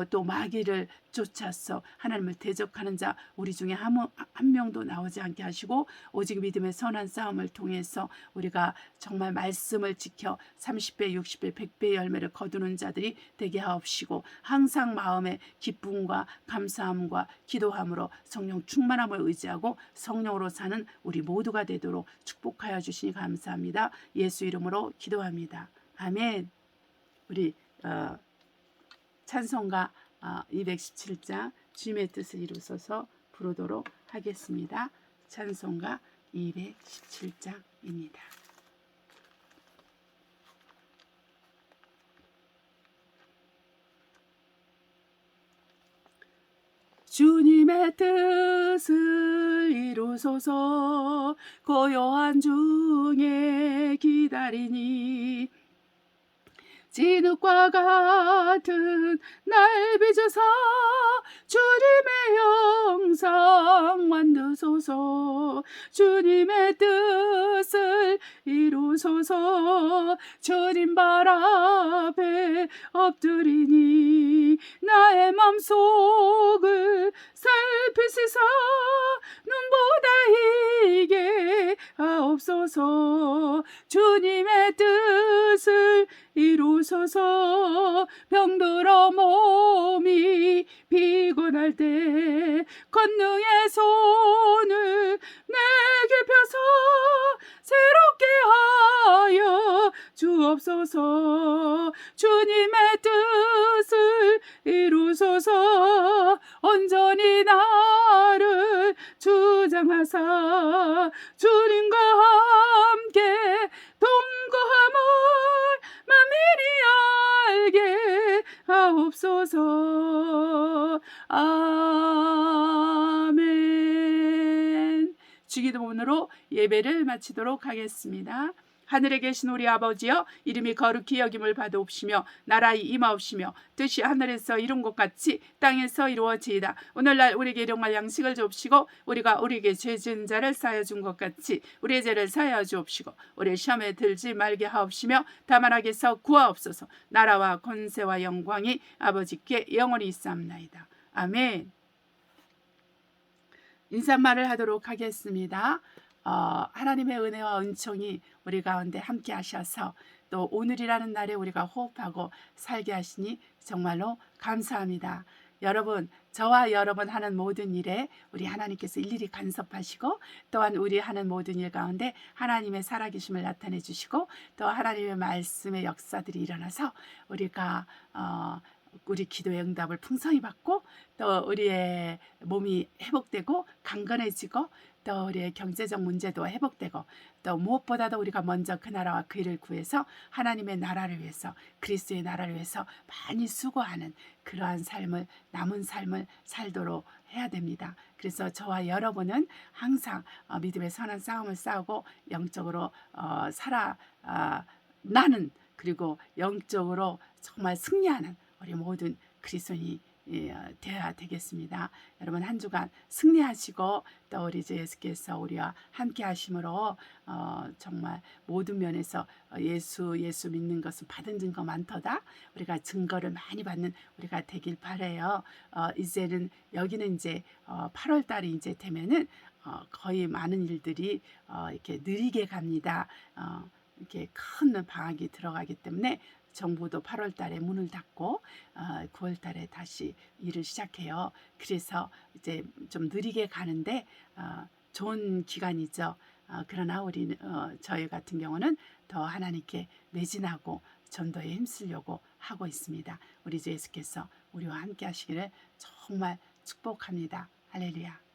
[SPEAKER 1] 또 마귀를 쫓아서 하나님을 대적하는 자 우리 중에 한 명도 나오지 않게 하시고 오직 믿음의 선한 싸움을 통해서 우리가 정말 말씀을 지켜 30배, 60배, 100배의 열매를 거두는 자들이 되게 하옵시고 항상 마음에 기쁨과 감사함과 기도함으로 성령 충만함을 의지하고 성령으로 사는 우리 모두가 되도록 축복하여 주시니 감사합니다. 예수 이름으로 기도합니다. 아멘. 우리 찬송가 217장 주님의 뜻을 이루소서 부르도록 하겠습니다. 찬송가 217장입니다. 주님의 뜻을 이루소서 고요한 중에 기다리니 진흙과 같은 날 빚으사 주님의 영상 만드소서 주님의 뜻을 이루소서 주님 발 앞에 엎드리니 나의 맘속을 살피시사 눈보다 이게 하옵소서 주님의 뜻을 이루소서 주소서. 병들어 몸이 피곤할 때 권능의 손을 내게 펴서 새롭게 하여 주옵소서. 주님의 뜻을 이루소서. 온전히 나를 주장하사 주님과 함께 동거함을 만민이 알게 하옵소서. 아멘. 주기도문으로 예배를 마치도록 하겠습니다. 하늘에 계신 우리 아버지여, 이름이 거룩히 여김을 받아옵시며 나라의 임하옵시며 뜻이 하늘에서 이룬 것 같이 땅에서 이루어지이다. 오늘날 우리에게 일용할 양식을 주옵시고 우리가 우리에게 죄 지은 자를 사하여 준 것 같이 우리의 죄를 사하여 주옵시고 우리 시험에 들지 말게 하옵시며 다만 악에서 구하옵소서. 나라와 권세와 영광이 아버지께 영원히 있사옵나이다. 아멘. 인사말을 하도록 하겠습니다. 하나님의 은혜와 은총이 우리 가운데 함께 하셔서 또 오늘이라는 날에 우리가 호흡하고 살게 하시니 정말로 감사합니다. 여러분, 저와 여러분 하는 모든 일에 우리 하나님께서 일일이 간섭하시고 또한 우리 하는 모든 일 가운데 하나님의 살아계심을 나타내 주시고 또 하나님의 말씀의 역사들이 일어나서 우리가 우리 기도의 응답을 풍성히 받고 또 우리의 몸이 회복되고 강건해지고 또 우리의 경제적 문제도 회복되고 또 무엇보다도 우리가 먼저 그 나라와 그 일을 구해서 하나님의 나라를 위해서 그리스도의 나라를 위해서 많이 수고하는 그러한 삶을 남은 삶을 살도록 해야 됩니다. 그래서 저와 여러분은 항상 믿음의 선한 싸움을 싸우고 영적으로 살아나는 그리고 영적으로 정말 승리하는 우리 모든 그리스도인이 되어야 되겠습니다. 여러분 한 주간 승리하시고 또 우리 주 예수께서 우리와 함께 하심으로 정말 모든 면에서 예수 믿는 것은 받은 증거 많도다. 우리가 증거를 많이 받는 우리가 되길 바라요. 이제는 여기는 이제 8월 달이 이제 되면은 거의 많은 일들이 이렇게 느리게 갑니다. 이렇게 큰 방학이 들어가기 때문에 정부도 8월 달에 문을 닫고 9월 달에 다시 일을 시작해요. 그래서 이제 좀 느리게 가는데 좋은 기간이죠. 그러나 우리 저희 같은 경우는 더 하나님께 매진하고 전도에 힘쓰려고 하고 있습니다. 우리 주 예수께서 우리와 함께 하시기를 정말 축복합니다. 할렐루야.